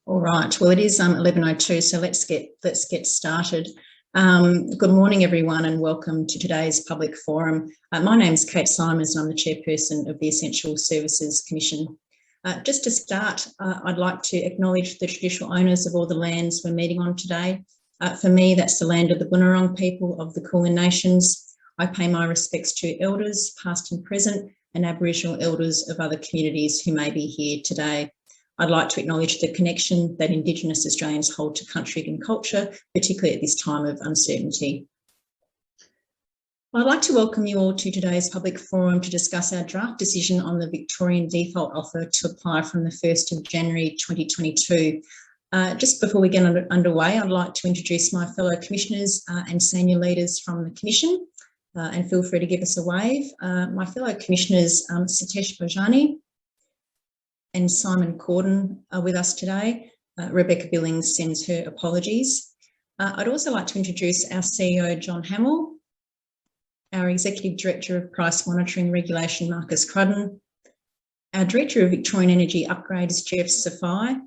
All right. Well, it is 11:02, so let's get started. Good morning, everyone, and welcome to today's public forum. My name is Kate Simons, and I'm the chairperson of the Essential Services Commission. Just to start, I'd like to acknowledge the traditional owners of all the lands we're meeting on today. For me, that's the land of the Bunurong people of the Kulin Nations. I pay my respects to elders, past and present, and Aboriginal elders of other communities who may be here today. I'd like to acknowledge the connection that Indigenous Australians hold to country and culture, particularly at this time of uncertainty. I'd like to welcome you all to today's public forum to discuss our draft decision on the Victorian default offer to apply from the 1st of January 2022. Just before we get underway, I'd like to introduce my fellow commissioners and senior leaders from the Commission, and feel free to give us a wave. My fellow commissioners, Satish Bhojani and Simon Corden are with us today. Rebecca Billings sends her apologies. I'd also like to introduce our CEO, John Hamill, our Executive Director of Price Monitoring Regulation, Marcus Crudden, our Director of Victorian Energy Upgrades, Jeff Safai,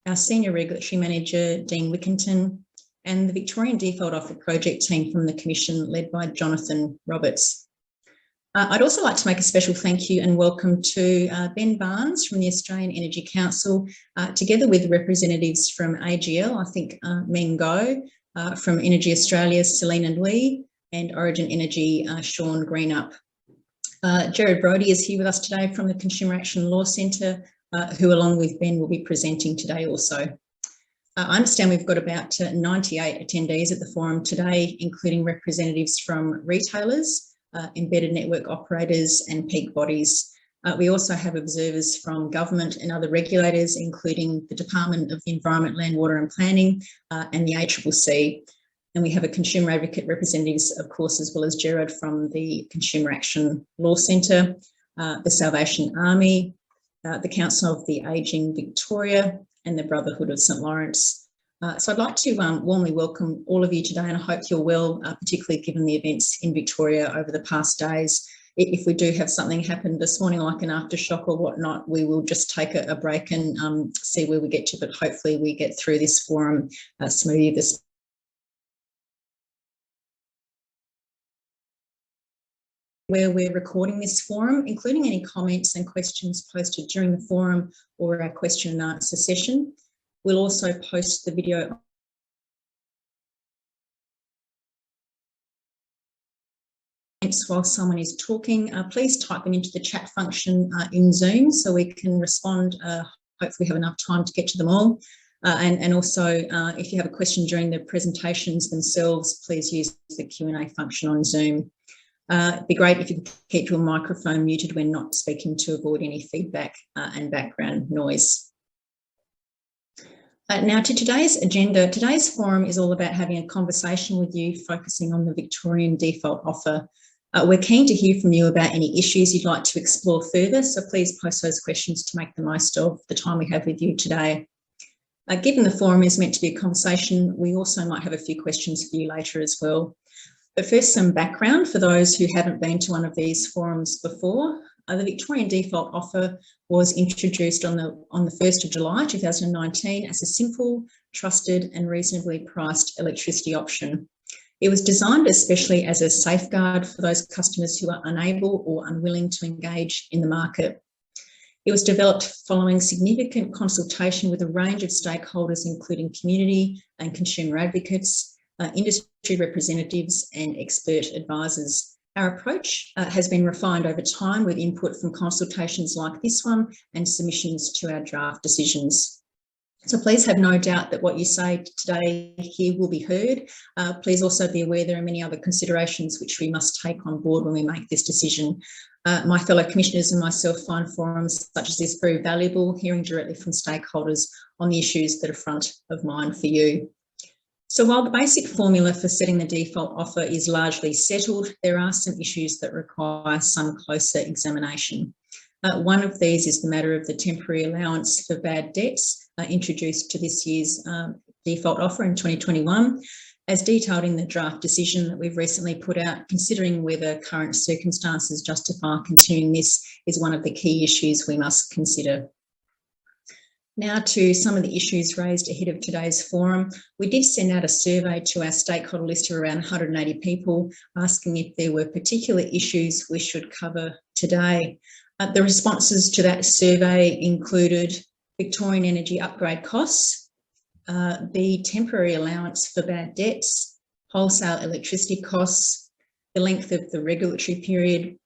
our Senior Regulatory Manager, Dean Wickington, and the Victorian Default Offer Project team from the Commission, led by Jonathan Roberts. I'd also like to make a special thank you and welcome to Ben Barnes from the Australian Energy Council, together with representatives from AGL, I think Meng Go, from Energy Australia, Selena Lee, and Origin Energy, Sean Greenup. Gerard Brodie is here with us today from the Consumer Action Law Centre, who along with Ben will be presenting today also. I understand we've got about 98 attendees at the forum today, including representatives from retailers, embedded network operators and peak bodies. We also have observers from government and other regulators, including the Department of the Environment, Land, Water and Planning and the ACCC. And we have a consumer advocate representatives, of course, as well as Gerard from the Consumer Action Law Centre, the Salvation Army, the Council of the Aging Victoria and the Brotherhood of St Lawrence. So I'd like to warmly welcome all of you today, and I hope you're well, particularly given the events in Victoria over the past days. If we do have something happen this morning, like an aftershock or whatnot, we will just take a break and see where we get to, but hopefully we get through this forum smoothly this where we're recording this forum, including any comments and questions posted during the forum or our question and answer session. We'll also post the video while someone is talking. Please type them into the chat function in Zoom so we can respond. Hopefully have enough time to get to them all. And also, if you have a question during the presentations themselves, please use the Q&A function on Zoom. It'd be great if you could keep your microphone muted when not speaking to avoid any feedback and background noise. Now to today's agenda. Today's forum is all about having a conversation with you, focusing on the Victorian default offer. We're keen to hear from you about any issues you'd like to explore further, so please post those questions to make the most of the time we have with you today. Given the forum is meant to be a conversation, we also might have a few questions for you later as well. But first, some background for those who haven't been to one of these forums before. The Victorian default offer was introduced on the 1st of July 2019 as a simple, trusted and reasonably priced electricity option. It was designed especially as a safeguard for those customers who are unable or unwilling to engage in the market. It was developed following significant consultation with a range of stakeholders, including community and consumer advocates, industry representatives and expert advisors. Our approach has been refined over time with input from consultations like this one and submissions to our draft decisions. So please have no doubt that what you say today here will be heard. Please also be aware there are many other considerations which we must take on board when we make this decision. My fellow commissioners and myself find forums such as this very valuable, hearing directly from stakeholders on the issues that are front of mind for you. So while the basic formula for setting the default offer is largely settled, there are some issues that require some closer examination. One of these is the matter of the temporary allowance for bad debts introduced to this year's default offer in 2021. As detailed in the draft decision that we've recently put out, considering whether current circumstances justify continuing this is one of the key issues we must consider. Now to some of the issues raised ahead of today's forum. We did send out a survey to our stakeholder list of around 180 people, asking if there were particular issues we should cover today. The responses to that survey included Victorian energy upgrade costs, the temporary allowance for bad debts, wholesale electricity costs, the length of the regulatory period,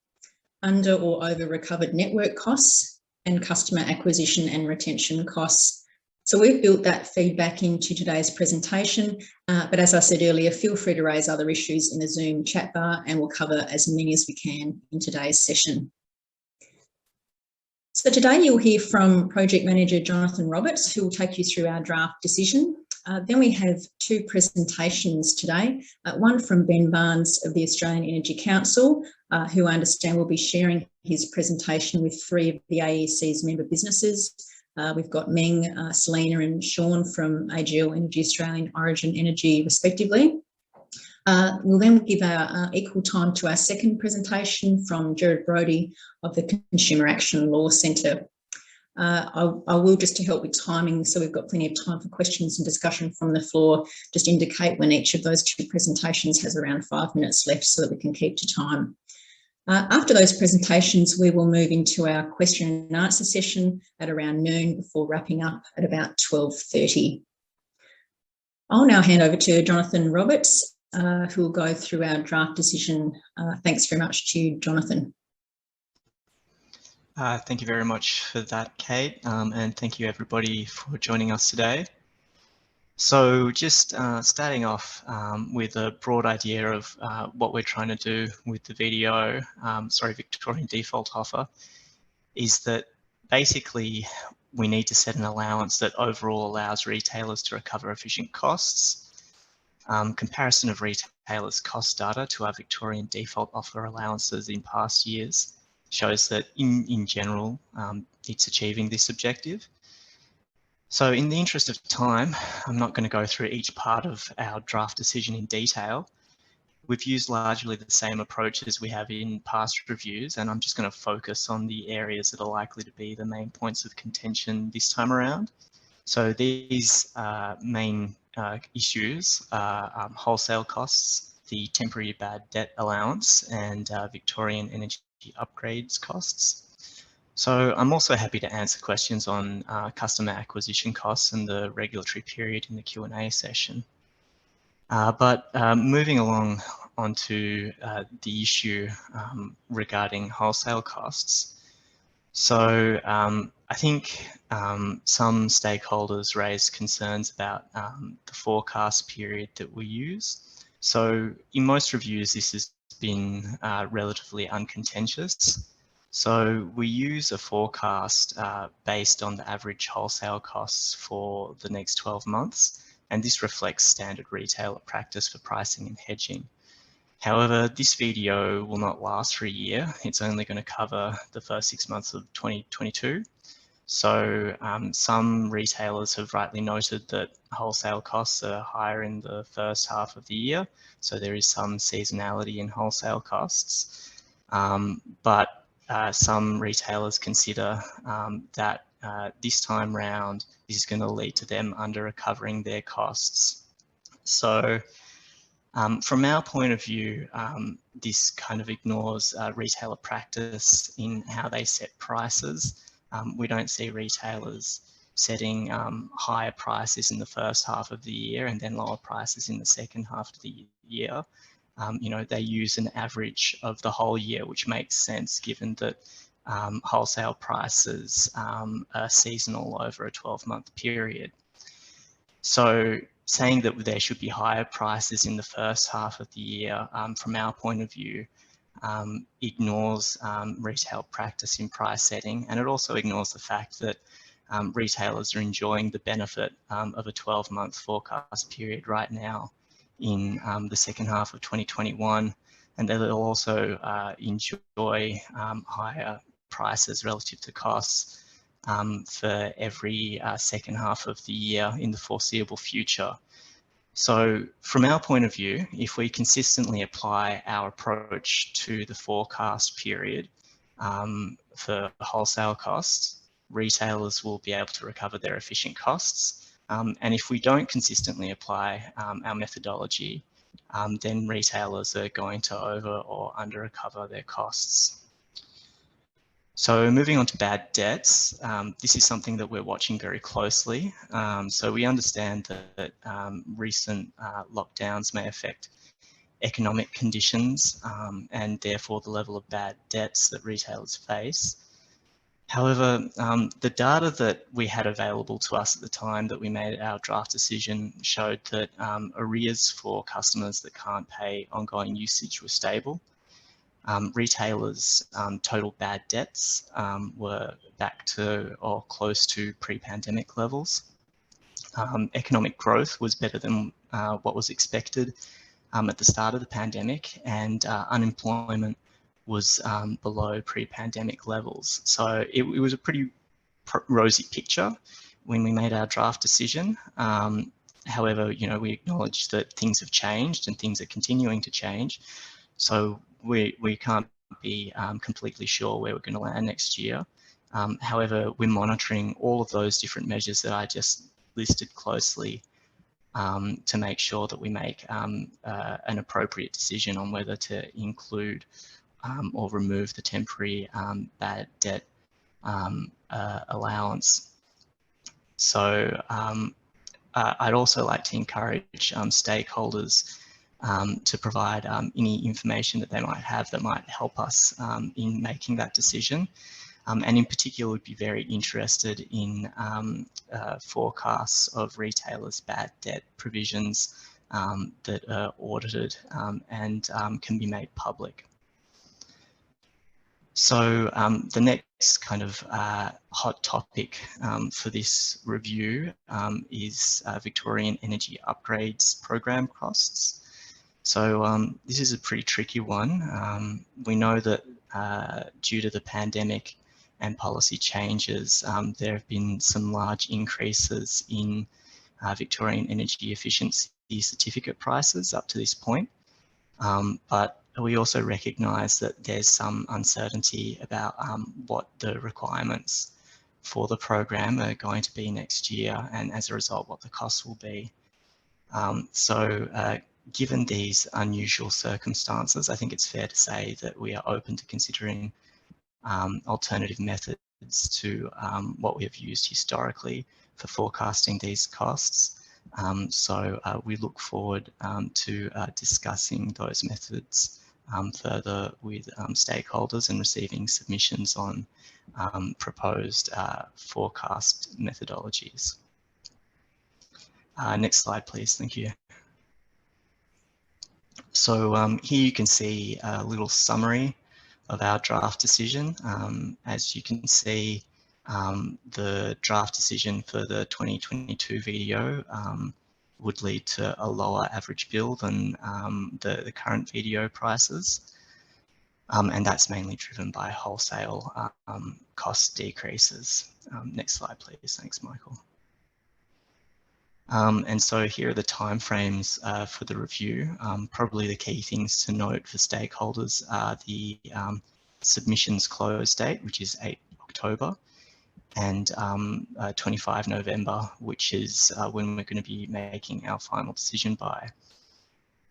under or over recovered network costs, and customer acquisition and retention costs. So we've built that feedback into today's presentation, but as I said earlier, feel free to raise other issues in the Zoom chat bar and we'll cover as many as we can in today's session. So today you'll hear from Project Manager Jonathan Roberts, who will take you through our draft decision. Then we have two presentations today, one from Ben Barnes of the Australian Energy Council, who I understand will be sharing his presentation with three of the AEC's member businesses. We've got Meng, Selena and Sean from AGL Energy Australia and Origin Energy respectively. We'll then give our equal time to our second presentation from Gerard Brody of the Consumer Action Law Centre. I will, just to help with timing, so we've got plenty of time for questions and discussion from the floor, just indicate when each of those two presentations has around 5 minutes left so that we can keep to time. After those presentations, we will move into our question and answer session at around noon before wrapping up at about 12:30. I'll now hand over to Jonathan Roberts, who will go through our draft decision. Thanks very much to you, Jonathan. Thank you very much for that, Kate, and thank you everybody for joining us today. So just starting off with a broad idea of what we're trying to do with the Victorian default offer, is that basically we need to set an allowance that overall allows retailers to recover efficient costs. Comparison of retailers' cost data to our Victorian default offer allowances in past years shows that in general, it's achieving this objective. So in the interest of time, I'm not going to go through each part of our draft decision in detail. We've used largely the same approach as we have in past reviews, and I'm just going to focus on the areas that are likely to be the main points of contention this time around. So these main issues are wholesale costs, the temporary bad debt allowance, and Victorian energy upgrades costs. So I'm also happy to answer questions on customer acquisition costs and the regulatory period in the Q&A session. But moving along onto the issue regarding wholesale costs. So I think some stakeholders raised concerns about the forecast period that we use. So in most reviews, this has been relatively uncontentious. So we use a forecast based on the average wholesale costs for the next 12 months, and this reflects standard retailer practice for pricing and hedging. However, this video will not last for a year. It's only going to cover the first 6 months of 2022. So some retailers have rightly noted that wholesale costs are higher in the first half of the year. So there is some seasonality in wholesale costs. But some retailers consider that this time round, this is going to lead to them under recovering their costs. So from our point of view, this kind of ignores retailer practice in how they set prices. We don't see retailers setting higher prices in the first half of the year and then lower prices in the second half of the year. They use an average of the whole year, which makes sense given that wholesale prices are seasonal over a 12-month period. So saying that there should be higher prices in the first half of the year, from our point of view, ignores retail practice in price setting, and it also ignores the fact that retailers are enjoying the benefit of a 12-month forecast period right now in the second half of 2021, and they'll also enjoy higher prices relative to costs for every second half of the year in the foreseeable future. So from our point of view, if we consistently apply our approach to the forecast period for wholesale costs, retailers will be able to recover their efficient costs. And if we don't consistently apply our methodology, then retailers are going to over or under recover their costs. So moving on to bad debts, this is something that we're watching very closely. So we understand that recent lockdowns may affect economic conditions and therefore the level of bad debts that retailers face. However, the data that we had available to us at the time that we made our draft decision showed that arrears for customers that can't pay ongoing usage were stable. Retailers' total bad debts were back to or close to pre-pandemic levels. Economic growth was better than what was expected at the start of the pandemic, and unemployment was below pre-pandemic levels. So it was a pretty rosy picture when we made our draft decision. However, you know, we acknowledge that things have changed and things are continuing to change. So we can't be completely sure where we're going to land next year. However, we're monitoring all of those different measures that I just listed closely to make sure that we make an appropriate decision on whether to include or remove the temporary bad debt allowance. So I'd also like to encourage stakeholders to provide any information that they might have that might help us in making that decision. And in particular, would be very interested in forecasts of retailers' bad debt provisions that are audited and can be made public. So the next kind of hot topic for this review is Victorian energy upgrades program costs. So this is a pretty tricky one. We know that due to the pandemic and policy changes, there have been some large increases in Victorian energy efficiency certificate prices up to this point. But we also recognise that there's some uncertainty about what the requirements for the program are going to be next year, and as a result, what the costs will be. Given these unusual circumstances, I think it's fair to say that we are open to considering alternative methods to what we have used historically for forecasting these costs. We look forward to discussing those methods further with stakeholders and receiving submissions on proposed forecast methodologies. Next slide, please. Thank you. So here you can see a little summary of our draft decision. As you can see, the draft decision for the 2022 VDO would lead to a lower average bill than the current VDO prices. And that's mainly driven by wholesale cost decreases. Next slide, please. Thanks, Michael. And so here are the timeframes for the review. Probably the key things to note for stakeholders are the submissions close date, which is 8 October, and 25 November, which is when we're going to be making our final decision by.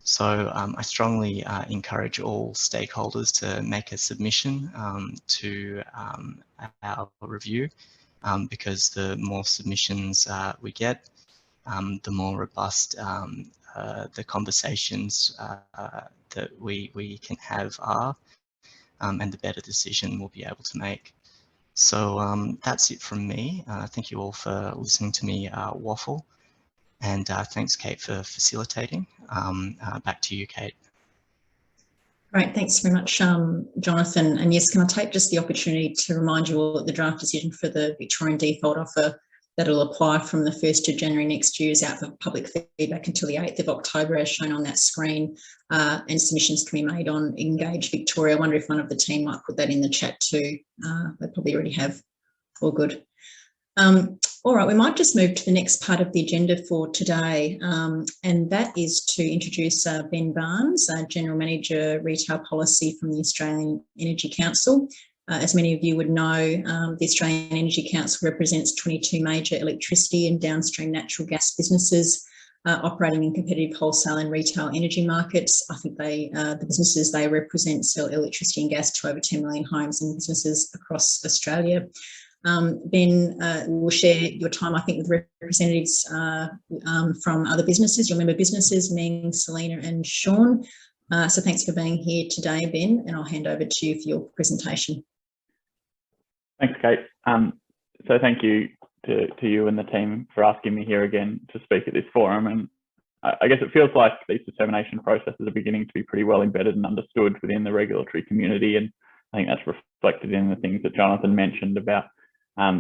So I strongly encourage all stakeholders to make a submission to our review, because the more submissions we get, the more robust the conversations that we can have are, and the better decision we'll be able to make. So that's it from me. Thank you all for listening to me waffle, and thanks, Kate, for facilitating. Back to you, Kate. Great, thanks very much, Jonathan. And yes, can I take just the opportunity to remind you all that the draft decision for the Victorian default offer that'll apply from the 1st of January next year is out for public feedback until the 8th of October, as shown on that screen, and submissions can be made on Engage Victoria. I wonder if one of the team might put that in the chat too. They probably already have. All good. All right, we might just move to the next part of the agenda for today, and that is to introduce Ben Barnes, General Manager Retail Policy from the Australian Energy Council. As many of you would know, the Australian Energy Council represents 22 major electricity and downstream natural gas businesses operating in competitive wholesale and retail energy markets. I think the businesses they represent sell electricity and gas to over 10 million homes and businesses across Australia. Ben will share your time, I think, with representatives from other businesses, your member businesses, Ming, Selena and Sean. So thanks for being here today, Ben, and I'll hand over to you for your presentation. Thanks, Kate. So thank you to you and the team for asking me here again to speak at this forum. And I guess it feels like these determination processes are beginning to be pretty well embedded and understood within the regulatory community. And I think that's reflected in the things that Jonathan mentioned about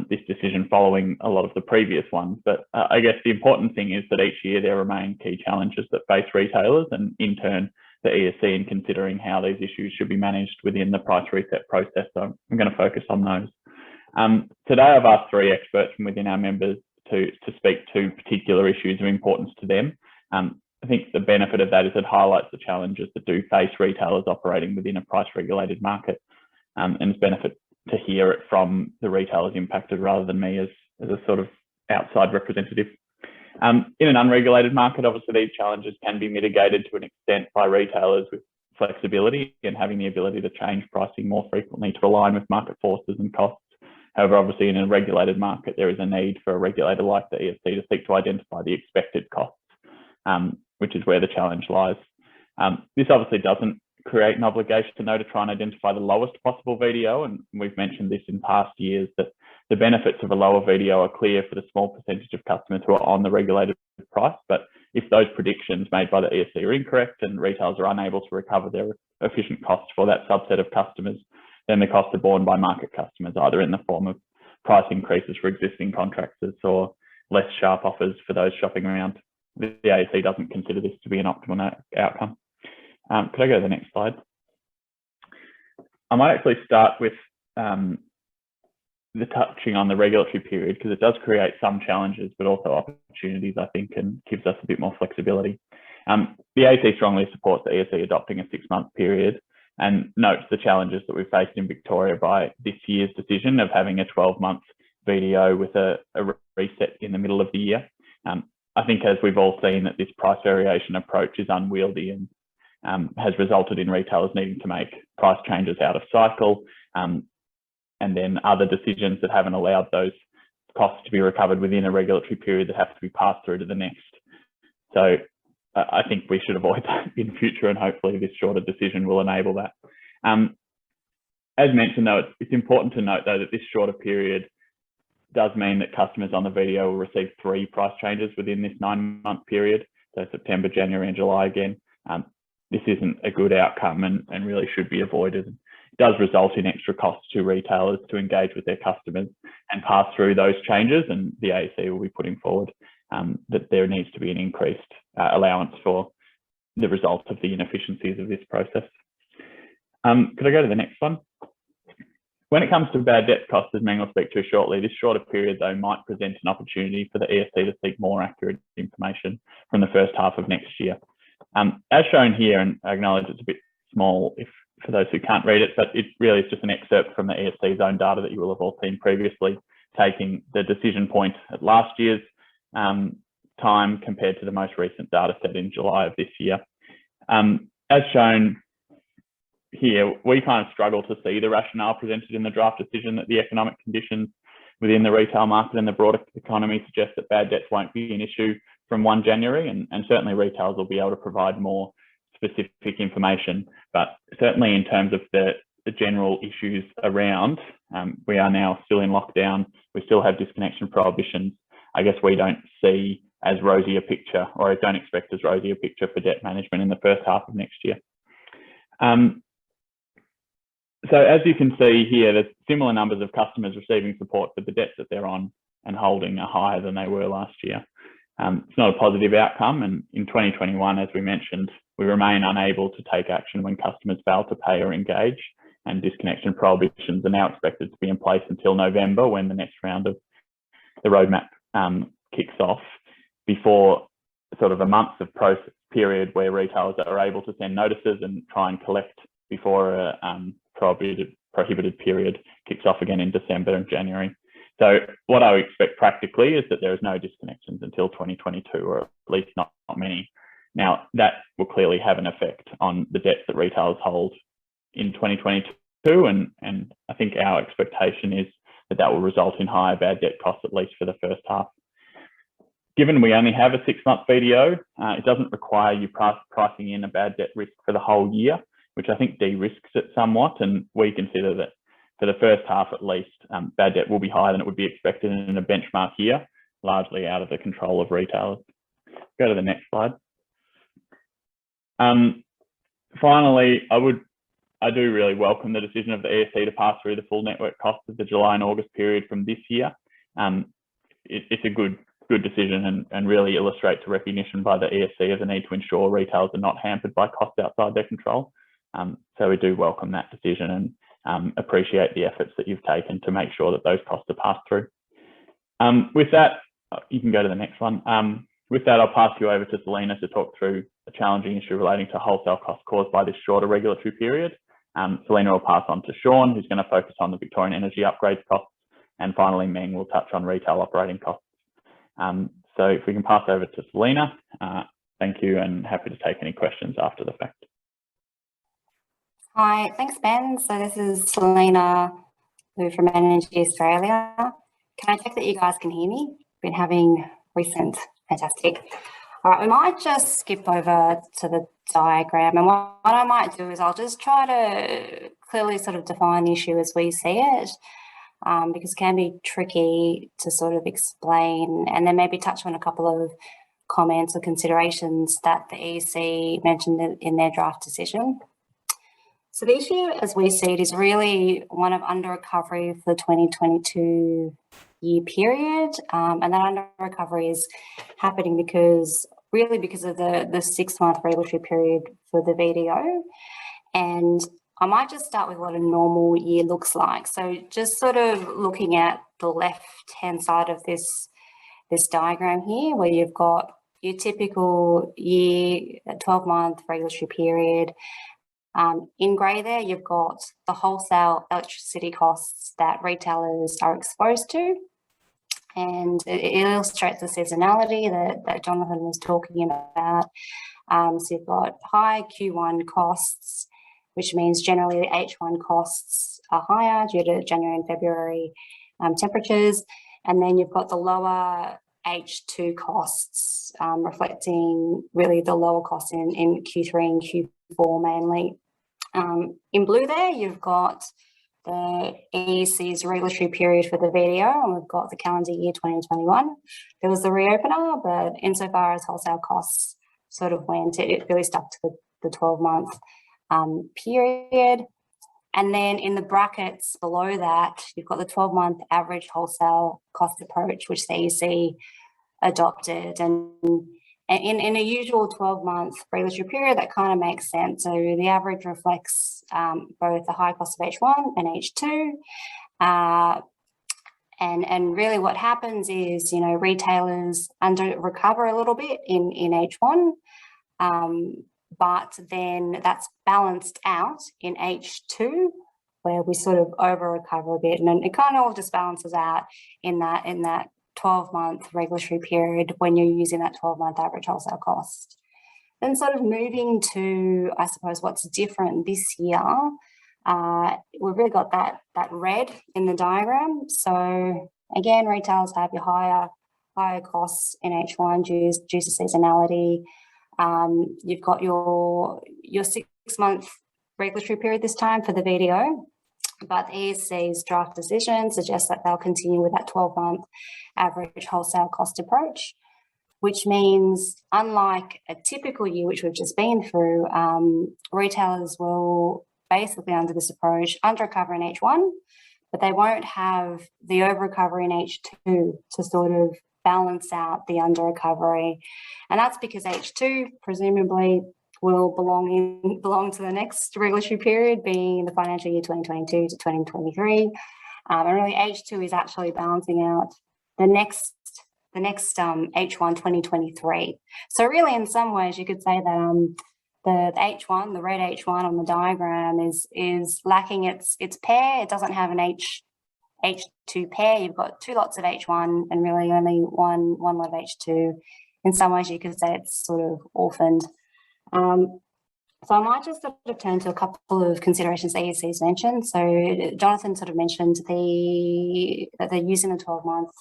this decision following a lot of the previous ones. But I guess the important thing is that each year there remain key challenges that face retailers and in turn the ESC in considering how these issues should be managed within the price reset process. So I'm going to focus on those. Today I've asked 3 experts from within our members to speak to particular issues of importance to them. I think the benefit of that is it highlights the challenges that do face retailers operating within a price regulated market, and it's benefit to hear it from the retailers impacted rather than me as a sort of outside representative. In an unregulated market, obviously these challenges can be mitigated to an extent by retailers with flexibility and having the ability to change pricing more frequently to align with market forces and costs. However, obviously in a regulated market, there is a need for a regulator like the ESC to seek to identify the expected costs, which is where the challenge lies. This obviously doesn't create an obligation to try and identify the lowest possible VDO, and we've mentioned this in past years that the benefits of a lower VDO are clear for the small percentage of customers who are on the regulated price, but if those predictions made by the ESC are incorrect and retailers are unable to recover their efficient costs for that subset of customers, then the costs are borne by market customers, either in the form of price increases for existing contractors or less sharp offers for those shopping around. The AEC doesn't consider this to be an optimal outcome. Could I go to the next slide? I might actually start with the touching on the regulatory period because it does create some challenges, but also opportunities, I think, and gives us a bit more flexibility. The AEC strongly supports the ESC adopting a 6-month period and notes the challenges that we faced in Victoria by this year's decision of having a 12-month VDO with a reset in the middle of the year. I think as we've all seen that this price variation approach is unwieldy and has resulted in retailers needing to make price changes out of cycle and then other decisions that haven't allowed those costs to be recovered within a regulatory period that have to be passed through to the next. So I think we should avoid that in future and hopefully this shorter decision will enable that. As mentioned though, it's important to note though that this shorter period does mean that customers on the VDO will receive 3 price changes within this 9-month period, so September, January and July again. This isn't a good outcome and really should be avoided. It does result in extra costs to retailers to engage with their customers and pass through those changes, and the AEC will be putting forward that there needs to be an increased allowance for the result of the inefficiencies of this process. Could I go to the next one? When it comes to bad debt costs, as Meng will speak to shortly, this shorter period though might present an opportunity for the ESC to seek more accurate information from the first half of next year. As shown here, and I acknowledge it's a bit small for those who can't read it, but it really is just an excerpt from the ESC's own data that you will have all seen previously, taking the decision point at last year's time compared to the most recent data set in July of this year. As shown here, we kind of struggle to see the rationale presented in the draft decision that the economic conditions within the retail market and the broader economy suggest that bad debts won't be an issue from 1 January, and certainly retailers will be able to provide more specific information. But certainly in terms of the general issues around, we are now still in lockdown. We still have disconnection prohibitions. I guess we don't see as rosy a picture, or I don't expect as rosy a picture for debt management in the first half of next year. So as you can see here, there's similar numbers of customers receiving support for the debts that they're on and holding are higher than they were last year. It's not a positive outcome, and in 2021, as we mentioned, we remain unable to take action when customers fail to pay or engage, and disconnection prohibitions are now expected to be in place until November, when the next round of the roadmap kicks off, before sort of a month of process period where retailers are able to send notices and try and collect before a prohibited prohibited period kicks off again in December and January. So what I would expect practically is that there is no disconnections until 2022, or at least not many. Now, that will clearly have an effect on the debts that retailers hold in 2022, and I think our expectation is that will result in higher bad debt costs, at least for the first half. Given we only have a 6-month VDO, it doesn't require you pricing in a bad debt risk for the whole year, which I think de-risks it somewhat, and we consider that for the first half at least, bad debt will be higher than it would be expected in a benchmark year, largely out of the control of retailers. Go to the next slide. Finally, I do really welcome the decision of the ESC to pass through the full network costs of the July and August period from this year. It's a good decision and really illustrates a recognition by the ESC of the need to ensure retailers are not hampered by costs outside their control. So we do welcome that decision and appreciate the efforts that you've taken to make sure that those costs are passed through. With that, you can go to the next one. With that, I'll pass you over to Selena to talk through a challenging issue relating to wholesale costs caused by this shorter regulatory period. Selena will pass on to Sean, who's going to focus on the Victorian energy upgrades costs. And finally, Meng will touch on retail operating costs. So if we can pass over to Selena, thank you, and happy to take any questions after the fact. Hi, thanks, Ben. So this is Selena from Energy Australia. Can I check that you guys can hear me? Been having recent, fantastic. All right, we might just skip over to the diagram, and what I might do is I'll just try to clearly sort of define the issue as we see it, because it can be tricky to sort of explain, and then maybe touch on a couple of comments or considerations that the EC mentioned in their draft decision. So the issue as we see it is really one of under recovery for the 2022 year period, and that under recovery is happening because of the 6-month regulatory period for the VDO. And I might just start with what a normal year looks like. So just sort of looking at the left-hand side of this diagram here, where you've got your typical year, 12-month regulatory period. In grey there, you've got the wholesale electricity costs that retailers are exposed to. And it illustrates the seasonality that Jonathan was talking about. So you've got high Q1 costs, which means generally the H1 costs are higher due to January and February temperatures. And then you've got the lower H2 costs, reflecting really the lower costs in Q3 and Q4 mainly. In blue there, you've got the EC's regulatory period for the VDO, and we've got the calendar year 2021. There was the reopener, but insofar as wholesale costs sort of went, it really stuck to the 12-month period. And then in the brackets below that, you've got the 12-month average wholesale cost approach, which the EC adopted. And in a usual 12-month regulatory period, that kind of makes sense. So the average reflects both the high cost of H1 and H2. And really what happens is, you know, retailers under recover a little bit in H1, but then that's balanced out in H2, where we sort of over recover a bit, and it kind of all just balances out in that 12-month regulatory period when you're using that 12-month average wholesale cost. Then sort of moving to, I suppose, what's different this year, we've really got that red in the diagram. So again, retailers have your higher costs in H1 due to seasonality. You've got your 6-month regulatory period this time for the VDO, but the ESC's draft decision suggests that they'll continue with that 12-month average wholesale cost approach, which means unlike a typical year, which we've just been through, retailers will basically under this approach under recover in H1, but they won't have the over recovery in H2 to sort of balance out the under recovery. And that's because H2 presumably will belong to the next regulatory period, being the financial year 2022 to 2023. And really H2 is actually balancing out the next H1 2023. So really in some ways you could say that the H1, the red H1 on the diagram is lacking its pair. It doesn't have an H2 pair. You've got 2 lots of H1 and really only one lot of H2. In some ways, you could say it's sort of orphaned. So I might just sort of turn to a couple of considerations the ESC's mentioned. So Jonathan sort of mentioned that they're using the 12-month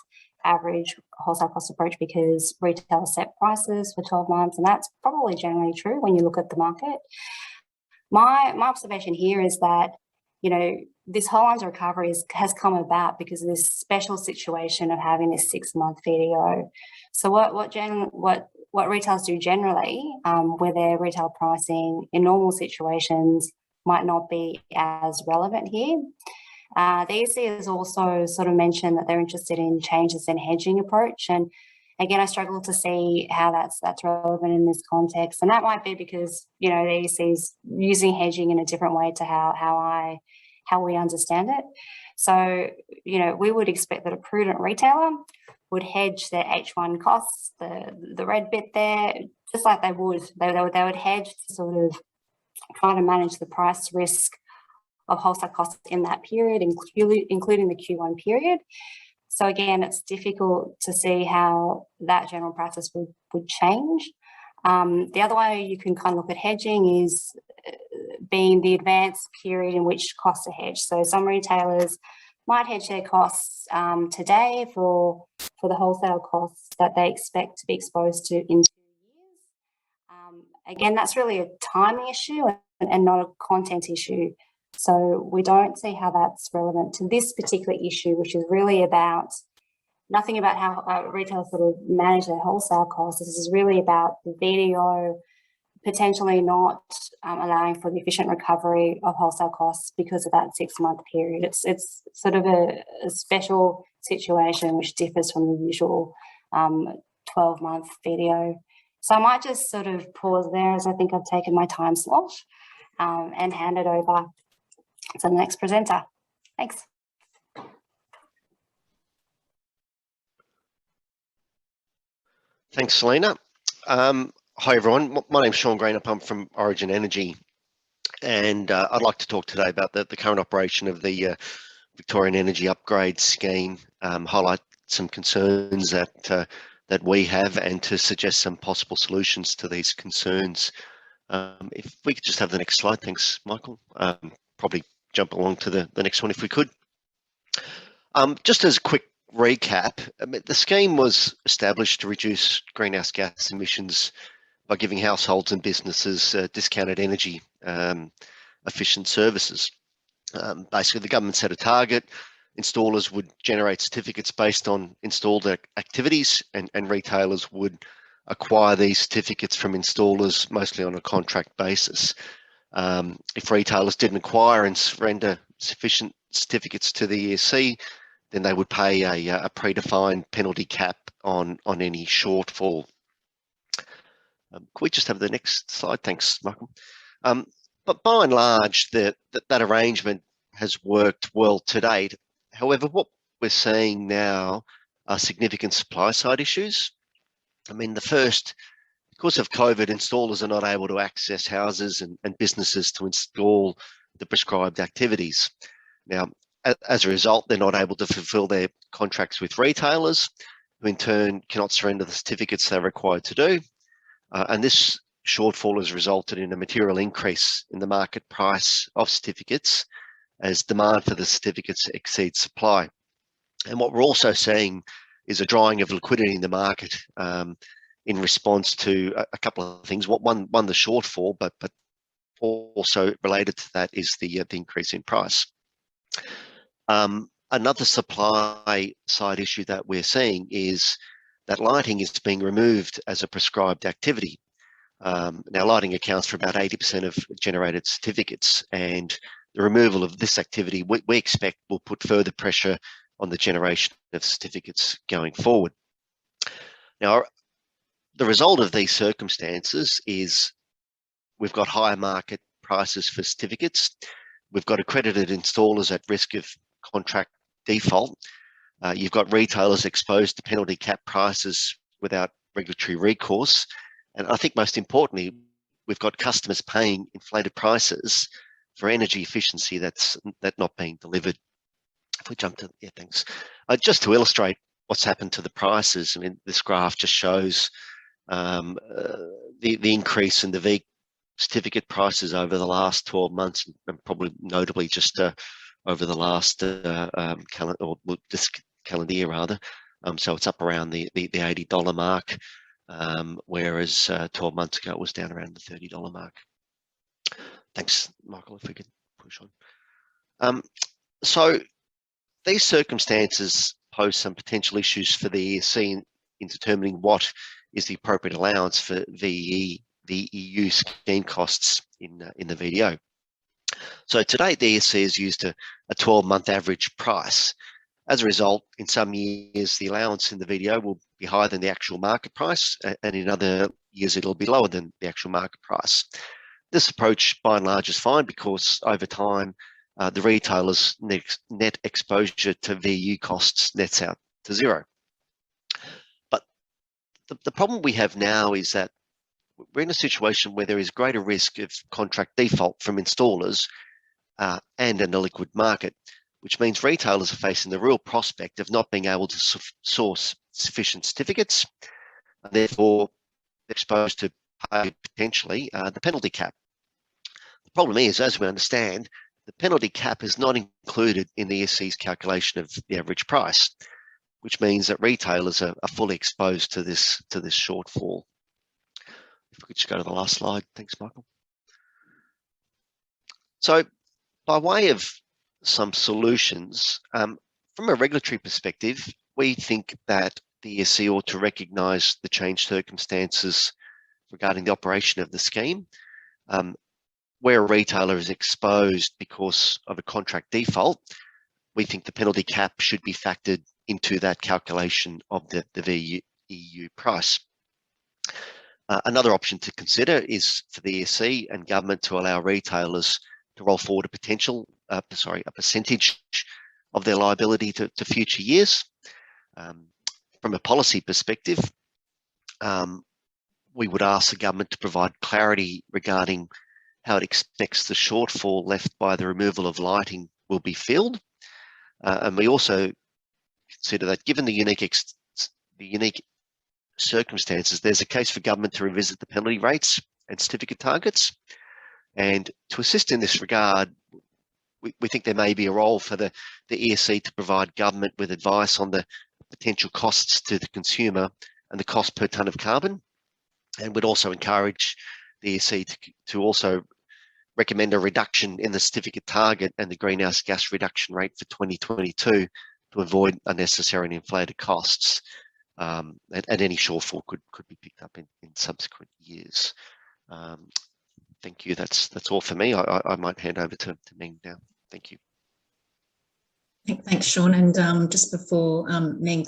average wholesale cost approach because retailers set prices for 12 months, and that's probably generally true when you look at the market. My observation here is that, you know, this whole under recovery has come about because of this special situation of having this 6-month VDO. So what retailers do generally, where their retail pricing in normal situations might not be as relevant here. The EC has also sort of mentioned that they're interested in changes in hedging approach, and again, I struggle to see how that's relevant in this context, and that might be because, you know, the EC is using hedging in a different way to how we understand it. So, you know, we would expect that a prudent retailer would hedge their H1 costs, the red bit there, just like they would hedge to sort of try to manage the price risk of wholesale costs in that period, including the Q1 period. So again, it's difficult to see how that general practice would change. The other way you can kind of look at hedging is being the advanced period in which costs are hedged. So some retailers might hedge their costs today for the wholesale costs that they expect to be exposed to in 2 years. Again, that's really a timing issue and not a content issue. So we don't see how that's relevant to this particular issue, which is really about nothing about how retailers sort of manage their wholesale costs. This is really about the VDO potentially not allowing for the efficient recovery of wholesale costs because of that 6-month period. It's sort of a special situation which differs from the usual 12-month VDO. So I might just sort of pause there, as I think I've taken my time slot, and hand it over to the next presenter. Thanks. Thanks, Selena. Hi, everyone. My name's Sean Greenup. I'm from Origin Energy, and I'd like to talk today about the current operation of the Victorian Energy Upgrade Scheme, highlight some concerns that we have, and to suggest some possible solutions to these concerns. If we could just have the next slide. Thanks, Michael. Probably jump along to the next one if we could. Just as a quick recap, the scheme was established to reduce greenhouse gas emissions by giving households and businesses discounted energy efficient services. Basically, the government set a target. Installers would generate certificates based on installed activities, and retailers would acquire these certificates from installers, mostly on a contract basis. If retailers didn't acquire and surrender sufficient certificates to the ESC, then they would pay a predefined penalty cap on any shortfall. Could we just have the next slide? Thanks, Michael. But by and large, that arrangement has worked well to date. However, what we're seeing now are significant supply side issues. I mean, the first, because of COVID, installers are not able to access houses and businesses to install the prescribed activities. Now, as a result, they're not able to fulfill their contracts with retailers, who in turn cannot surrender the certificates they're required to do. And this shortfall has resulted in a material increase in the market price of certificates as demand for the certificates exceeds supply. And what we're also seeing is a drying of liquidity in the market in response to a couple of things. One, the shortfall, but also related to that is the increase in price. Another supply side issue that we're seeing is that lighting is being removed as a prescribed activity. Now, lighting accounts for about 80% of generated certificates, and the removal of this activity we expect will put further pressure on the generation of certificates going forward. Now, the result of these circumstances is we've got higher market prices for certificates. We've got accredited installers at risk of contract default. You've got retailers exposed to penalty cap prices without regulatory recourse. And I think most importantly, we've got customers paying inflated prices for energy efficiency that's not being delivered. If we jump to, yeah, thanks. Just to illustrate what's happened to the prices, I mean, this graph just shows the increase in the V certificate prices over the last 12 months, and probably notably just over the last this calendar year rather. So it's up around the $80 mark, whereas 12 months ago it was down around the $30 mark. Thanks, Michael, if we could push on. So these circumstances pose some potential issues for the ESC in determining what is the appropriate allowance for the EU scheme costs in the VDO. So to date, the ESC has used a 12-month average price. As a result, in some years, the allowance in the VDO will be higher than the actual market price, and in other years, it'll be lower than the actual market price. This approach, by and large, is fine because over time, the retailer's net exposure to VU costs nets out to zero. But the problem we have now is that we're in a situation where there is greater risk of contract default from installers and an illiquid market, which means retailers are facing the real prospect of not being able to source sufficient certificates, and therefore exposed to pay potentially the penalty cap. The problem is, as we understand, the penalty cap is not included in the ESC's calculation of the average price, which means that retailers are fully exposed to this shortfall. If we could just go to the last slide. Thanks, Michael. So by way of some solutions, from a regulatory perspective, we think that the ESC ought to recognise the changed circumstances regarding the operation of the scheme. Where a retailer is exposed because of a contract default, we think the penalty cap should be factored into that calculation of the EU price. Another option to consider is for the ESC and government to allow retailers to roll forward a percentage of their liability to future years. From a policy perspective, we would ask the government to provide clarity regarding how it expects the shortfall left by the removal of lighting will be filled. And we also consider that given the unique circumstances, there's a case for government to revisit the penalty rates and certificate targets. And to assist in this regard, we think there may be a role for the ESC to provide government with advice on the potential costs to the consumer and the cost per tonne of carbon. And would also encourage the ESC to also recommend a reduction in the certificate target and the greenhouse gas reduction rate for 2022 to avoid unnecessary and inflated costs. And any shortfall could be picked up in subsequent years. Thank you. That's all for me. I might hand over to Meng now. Thank you. Thanks, Sean. And just before Meng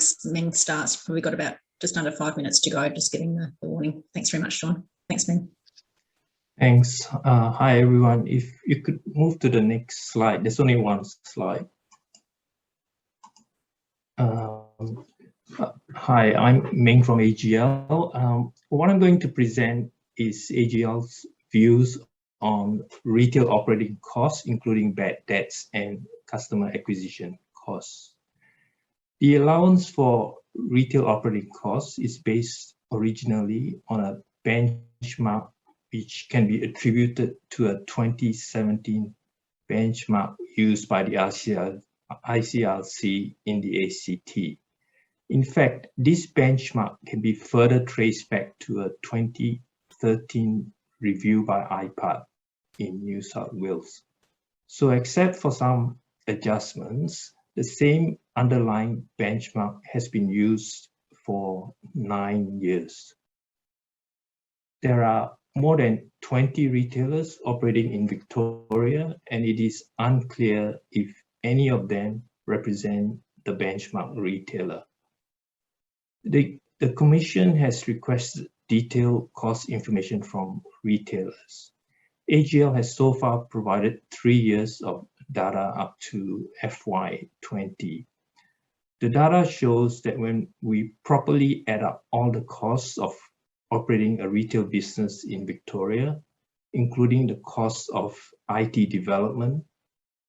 starts, we've got about just under 5 minutes to go, just getting the warning. Thanks very much, Sean. Thanks, Meng. Thanks. Hi, everyone. If you could move to the next slide. There's only one slide. Hi, I'm Meng from AGL. What I'm going to present is AGL's views on retail operating costs, including bad debts and customer acquisition costs. The allowance for retail operating costs is based originally on a benchmark which can be attributed to a 2017 benchmark used by the ICRC in the ACT. In fact, this benchmark can be further traced back to a 2013 review by IPAT in New South Wales. So except for some adjustments, the same underlying benchmark has been used for 9 years. There are more than 20 retailers operating in Victoria, and it is unclear if any of them represent the benchmark retailer. The Commission has requested detailed cost information from retailers. AGL has so far provided 3 years of data up to FY20. The data shows that when we properly add up all the costs of operating a retail business in Victoria, including the cost of IT development.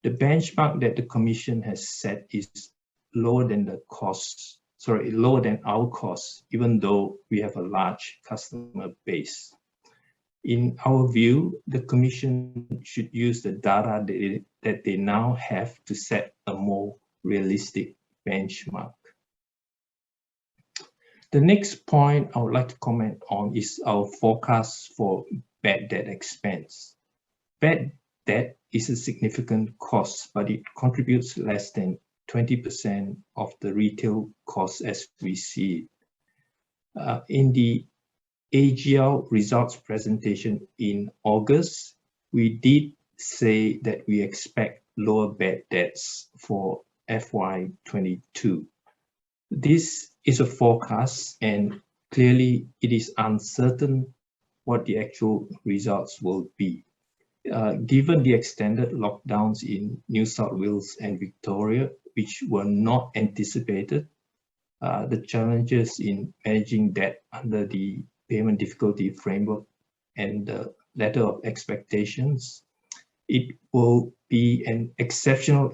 The benchmark that the Commission has set is lower than our costs, even though we have a large customer base. In our view, the Commission should use the data that they now have to set a more realistic benchmark. The next point I would like to comment on is our forecast for bad debt expense. Bad debt is a significant cost, but it contributes less than 20% of the retail cost as we see it. In the AGL results presentation in August, we did say that we expect lower bad debts for FY22. This is a forecast, and clearly it is uncertain what the actual results will be. Given the extended lockdowns in New South Wales and Victoria, which were not anticipated, the challenges in managing debt under the payment difficulty framework and the letter of expectations, it will be an exceptional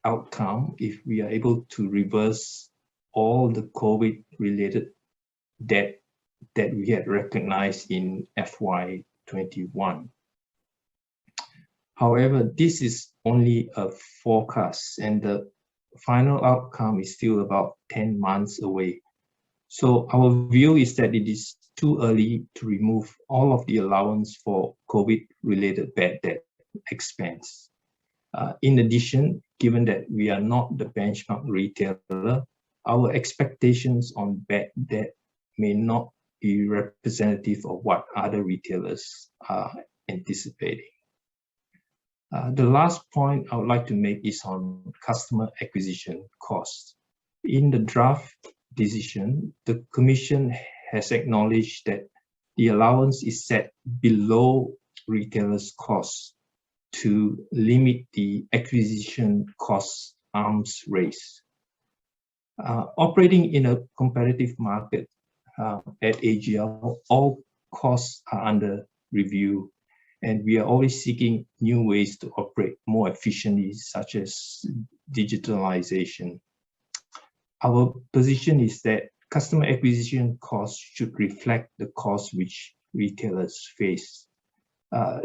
outcome if we are able to reverse all the COVID-related debt that we had recognized in FY21. However, this is only a forecast, and the final outcome is still about 10 months away. So our view is that it is too early to remove all of the allowance for COVID-related bad debt expense. In addition, given that we are not the benchmark retailer, our expectations on bad debt may not be representative of what other retailers are anticipating. The last point I would like to make is on customer acquisition costs. In the draft decision, the Commission has acknowledged that the allowance is set below retailers' costs to limit the acquisition cost arms race. Operating in a competitive market at AGL, all costs are under review, and we are always seeking new ways to operate more efficiently, such as digitalization. Our position is that customer acquisition costs should reflect the costs which retailers face.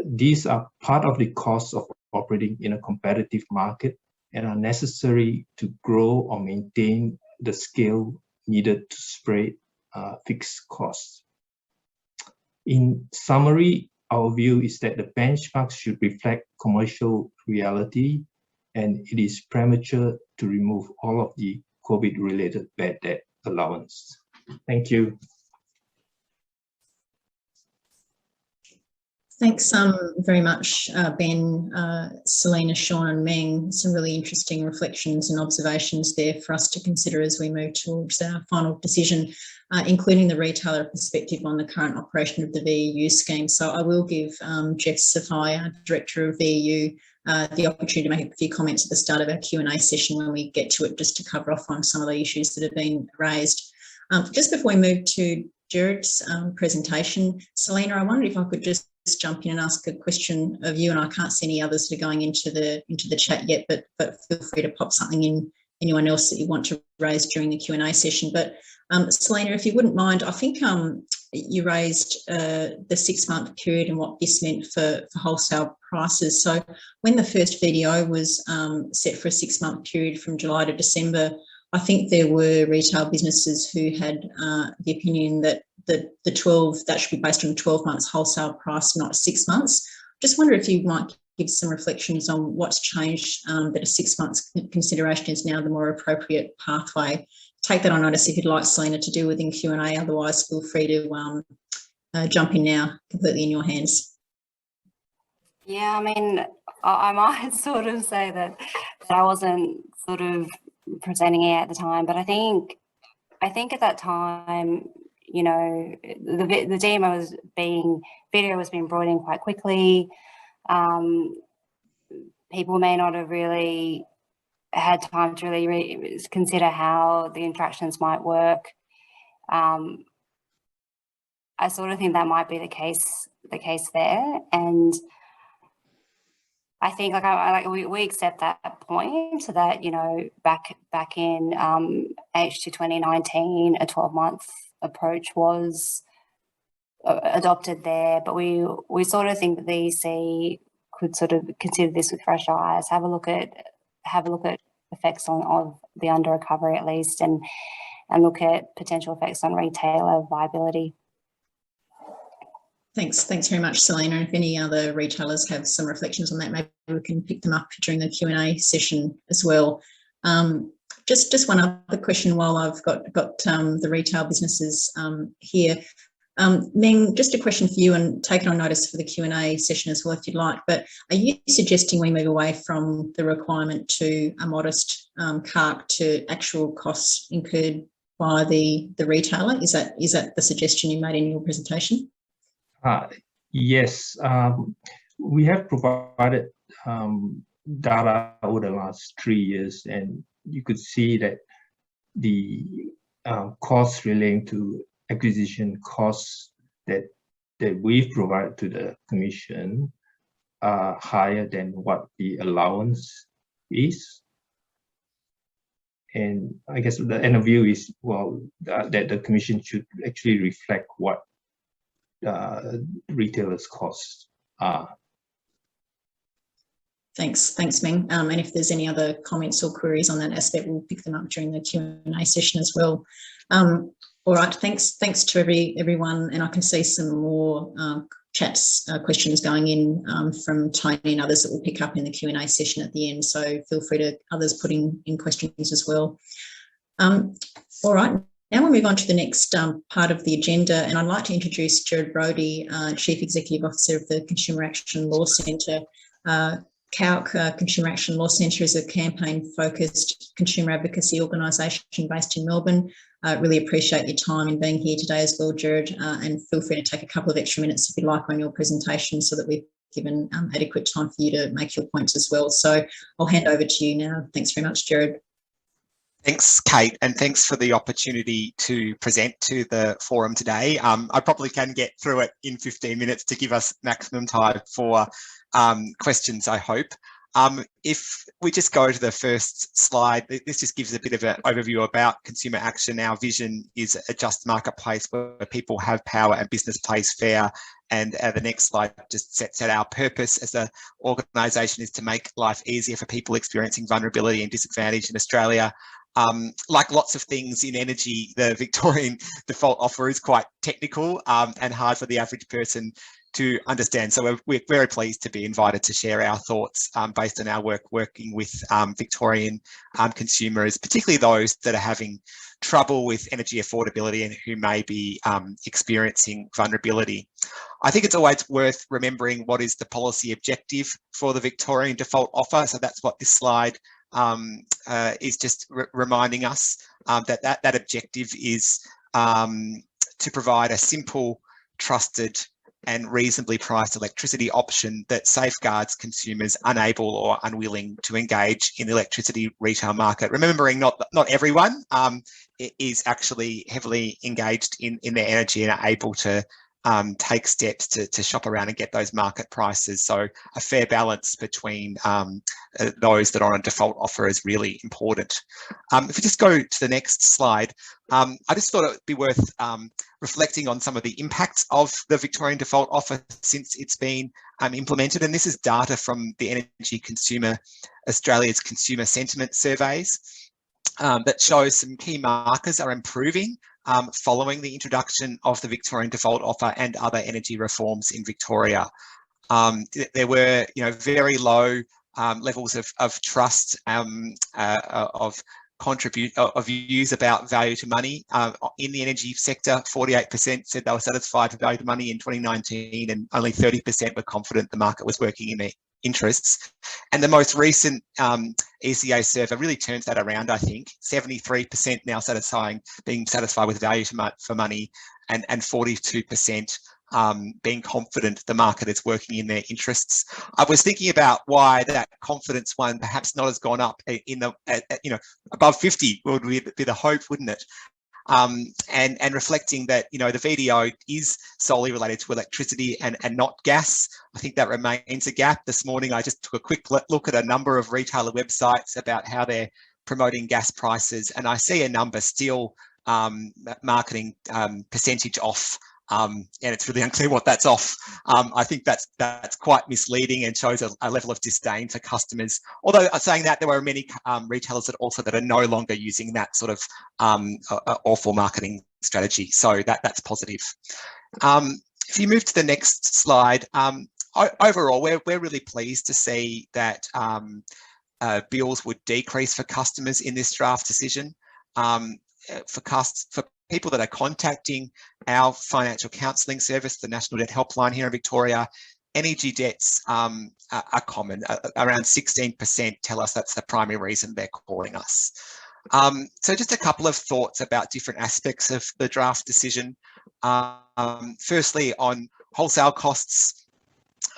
These are part of the costs of operating in a competitive market and are necessary to grow or maintain the scale needed to spread fixed costs. In summary, our view is that the benchmarks should reflect commercial reality, and it is premature to remove all of the COVID-related bad debt allowance. Thank you. Thanks very much, Ben, Selena, Sean and Meng. Some really interesting reflections and observations there for us to consider as we move towards our final decision, including the retailer perspective on the current operation of the VEU scheme. So I will give Jeff Safai, our Director of VEU, the opportunity to make a few comments at the start of our Q&A session when we get to it, just to cover off on some of the issues that have been raised. Just before we move to Jared's presentation, Selena, I wondered if I could just jump in and ask a question of you, and I can't see any others that are going into the chat yet, but feel free to pop something in, anyone else that you want to raise during the Q&A session. But Selena, if you wouldn't mind, I think you raised the 6-month period and what this meant for wholesale prices. So when the first VDO was set for a 6-month period from July to December, I think there were retail businesses who had the opinion that that should be based on 12 months wholesale price, not 6 months. Just wonder if you might give some reflections on what's changed, that a 6 months consideration is now the more appropriate pathway. Take that on notice if you'd like, Selena, to deal with in Q&A. Otherwise, feel free to jump in now, completely in your hands. Yeah, I mean, I might sort of say that I wasn't sort of presenting it at the time, but I think at that time, you know, the video was being brought in quite quickly. People may not have really had time to really consider how the interactions might work. I sort of think that might be the case the case there. And I think we accept that point that, you know, back in H2 2019, a 12-month approach was adopted there, but we sort of think that the EC could sort of consider this with fresh eyes, have a look at effects of the under recovery at least, and look at potential effects on retailer viability. Thanks very much, Selena. If any other retailers have some reflections on that, maybe we can pick them up during the Q&A session as well. Just one other question while I've got the retail businesses here. Meng, just a question for you, and take it on notice for the Q&A session as well if you'd like, but are you suggesting we move away from the requirement to a modest CARC to actual costs incurred by the retailer? Is that the suggestion you made in your presentation? Yes, we have provided data over the last 3 years, and you could see that the costs relating to acquisition costs that we've provided to the Commission are higher than what the allowance is. And I guess the end of view is, well, that the Commission should actually reflect what retailers' costs are. Thanks, Meng. And if there's any other comments or queries on that aspect, we'll pick them up during the Q&A session as well. All right, thanks to everyone, and I can see some more questions going in from Tony and others that we'll pick up in the Q&A session at the end. So feel free to others putting in questions as well. All right. Now we'll move on to the next part of the agenda, and I'd like to introduce Gerard Brody, Chief Executive Officer of the Consumer Action Law Centre. CALC, Consumer Action Law Centre, is a campaign-focused consumer advocacy organisation based in Melbourne. Really appreciate your time in being here today as well, Gerard, and feel free to take a couple of extra minutes if you like on your presentation so that we've given adequate time for you to make your points as well. So I'll hand over to you now. Thanks very much, Gerard. Thanks, Kate, and thanks for the opportunity to present to the forum today. I probably can get through it in 15 minutes to give us maximum time for questions, I hope. If we just go to the first slide, this just gives a bit of an overview about consumer action. Our vision is a just marketplace where people have power and business plays fair. And the next slide just sets out our purpose as an organisation is to make life easier for people experiencing vulnerability and disadvantage in Australia. Like lots of things in energy, the Victorian default offer is quite technical and hard for the average person to understand. So we're very pleased to be invited to share our thoughts based on our work working with Victorian consumers, particularly those that are having trouble with energy affordability and who may be experiencing vulnerability. I think it's always worth remembering what is the policy objective for the Victorian default offer. So that's what this slide is just reminding us that objective is to provide a simple, trusted and reasonably priced electricity option that safeguards consumers unable or unwilling to engage in the electricity retail market. Remembering not everyone is actually heavily engaged in their energy and are able to take steps to shop around and get those market prices. So a fair balance between those that are on a default offer is really important. If we just go to the next slide, I just thought it would be worth reflecting on some of the impacts of the Victorian default offer since it's been implemented. And this is data from the Energy Consumer Australia's consumer sentiment surveys that shows some key markers are improving following the introduction of the Victorian default offer and other energy reforms in Victoria. There were, very low levels of trust, of views about value to money in the energy sector. 48% said they were satisfied with value to money in 2019, and only 30% were confident the market was working in their interests. And the most recent ECA survey really turns that around, I think. 73% now being satisfied with value for money, and 42% being confident the market is working in their interests. I was thinking about why that confidence one perhaps not has gone up in the, above 50 would be the hope, wouldn't it? and reflecting that, you know, the VDO is solely related to electricity and not gas. I think that remains a gap. This morning, I just took a quick look at a number of retailer websites about how they're promoting gas prices, and I see a number still marketing percentage off, and it's really unclear what that's off. I think that's quite misleading and shows a level of disdain for customers. Although saying that, there were many retailers that are no longer using that sort of awful marketing strategy. So that's positive. If you move to the next slide, overall, we're really pleased to see that bills would decrease for customers in this draft decision. For people that are contacting our financial counselling service, the National Debt Helpline here in Victoria, energy debts are common. Around 16% tell us that's the primary reason they're calling us. So just a couple of thoughts about different aspects of the draft decision. Firstly, on wholesale costs,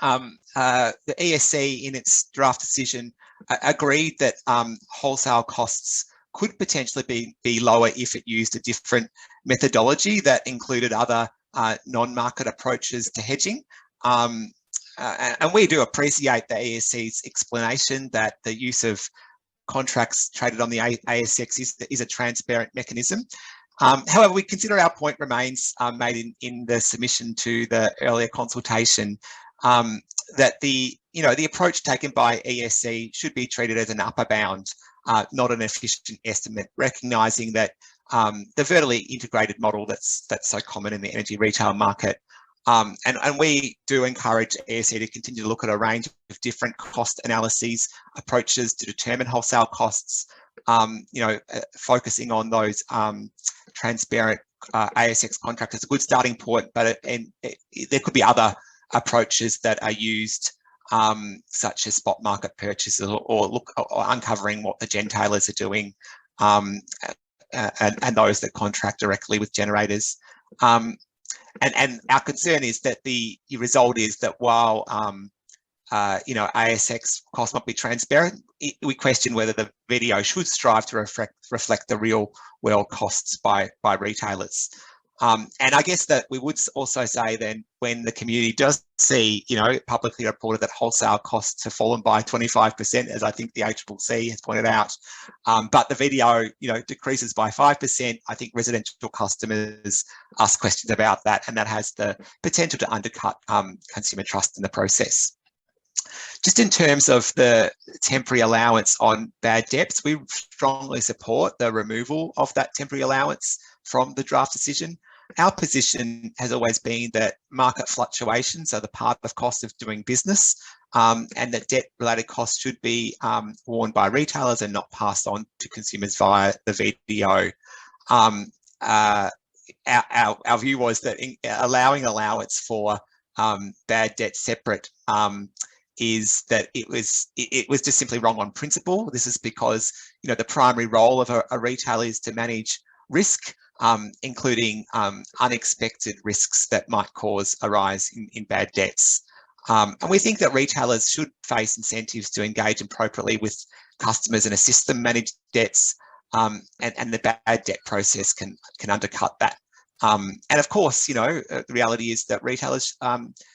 the ESC in its draft decision agreed that wholesale costs could potentially be lower if it used a different methodology that included other non-market approaches to hedging. And we do appreciate the ESC's explanation that the use of contracts traded on the ASX is a transparent mechanism. However, we consider our point remains made in the submission to the earlier consultation, that the approach taken by ESC should be treated as an upper bound, not an efficient estimate, recognising that the vertically integrated model that's so common in the energy retail market. And we do encourage ESC to continue to look at a range of different cost analyses, approaches to determine wholesale costs, focusing on those transparent ASX contracts is a good starting point, but there could be other approaches that are used, such as spot market purchases or uncovering what the gentailers are doing, and those that contract directly with generators. And our concern is that the result is that while ASX costs not be transparent, we question whether the VDO should strive to reflect the real world costs by retailers. And I guess that we would also say then, when the community does see, publicly reported that wholesale costs have fallen by 25%, as I think the ACCC has pointed out, but the VDO, decreases by 5%, I think residential customers ask questions about that, and that has the potential to undercut consumer trust in the process. Just in terms of the temporary allowance on bad debts, we strongly support the removal of that temporary allowance from the draft decision. Our position has always been that market fluctuations are the part of cost of doing business, and that debt-related costs should be borne by retailers and not passed on to consumers via the VDO. Our view was that allowing allowance for bad debt separate is that it was just simply wrong on principle. This is because the primary role of a retailer is to manage risk, including unexpected risks that might cause a rise in bad debts. And we think that retailers should face incentives to engage appropriately with customers and assist them manage debts, and the bad debt process can undercut that. And of course, the reality is that retailers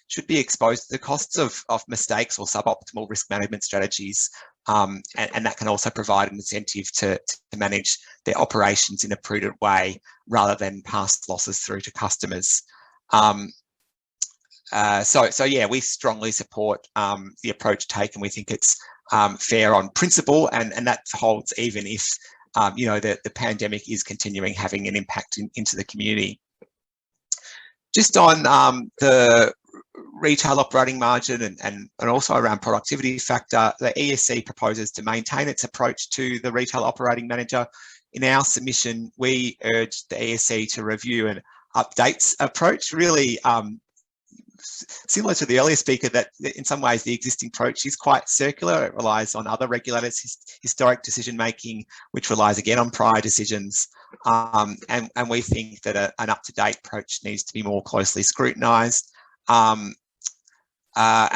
should be exposed to the costs of mistakes or suboptimal risk management strategies, and that can also provide an incentive to manage their operations in a prudent way rather than pass losses through to customers. So yeah, we strongly support the approach taken. We think it's fair on principle, and that holds even if the pandemic is continuing having an impact into the community. Just on the retail operating margin and also around productivity factor, the ESC proposes to maintain its approach to the retail operating manager. In our submission, we urged the ESC to review an updates approach, really similar to the earlier speaker, that in some ways the existing approach is quite circular. It relies on other regulators' historic decision making, which relies again on prior decisions. And we think that an up-to-date approach needs to be more closely scrutinised. And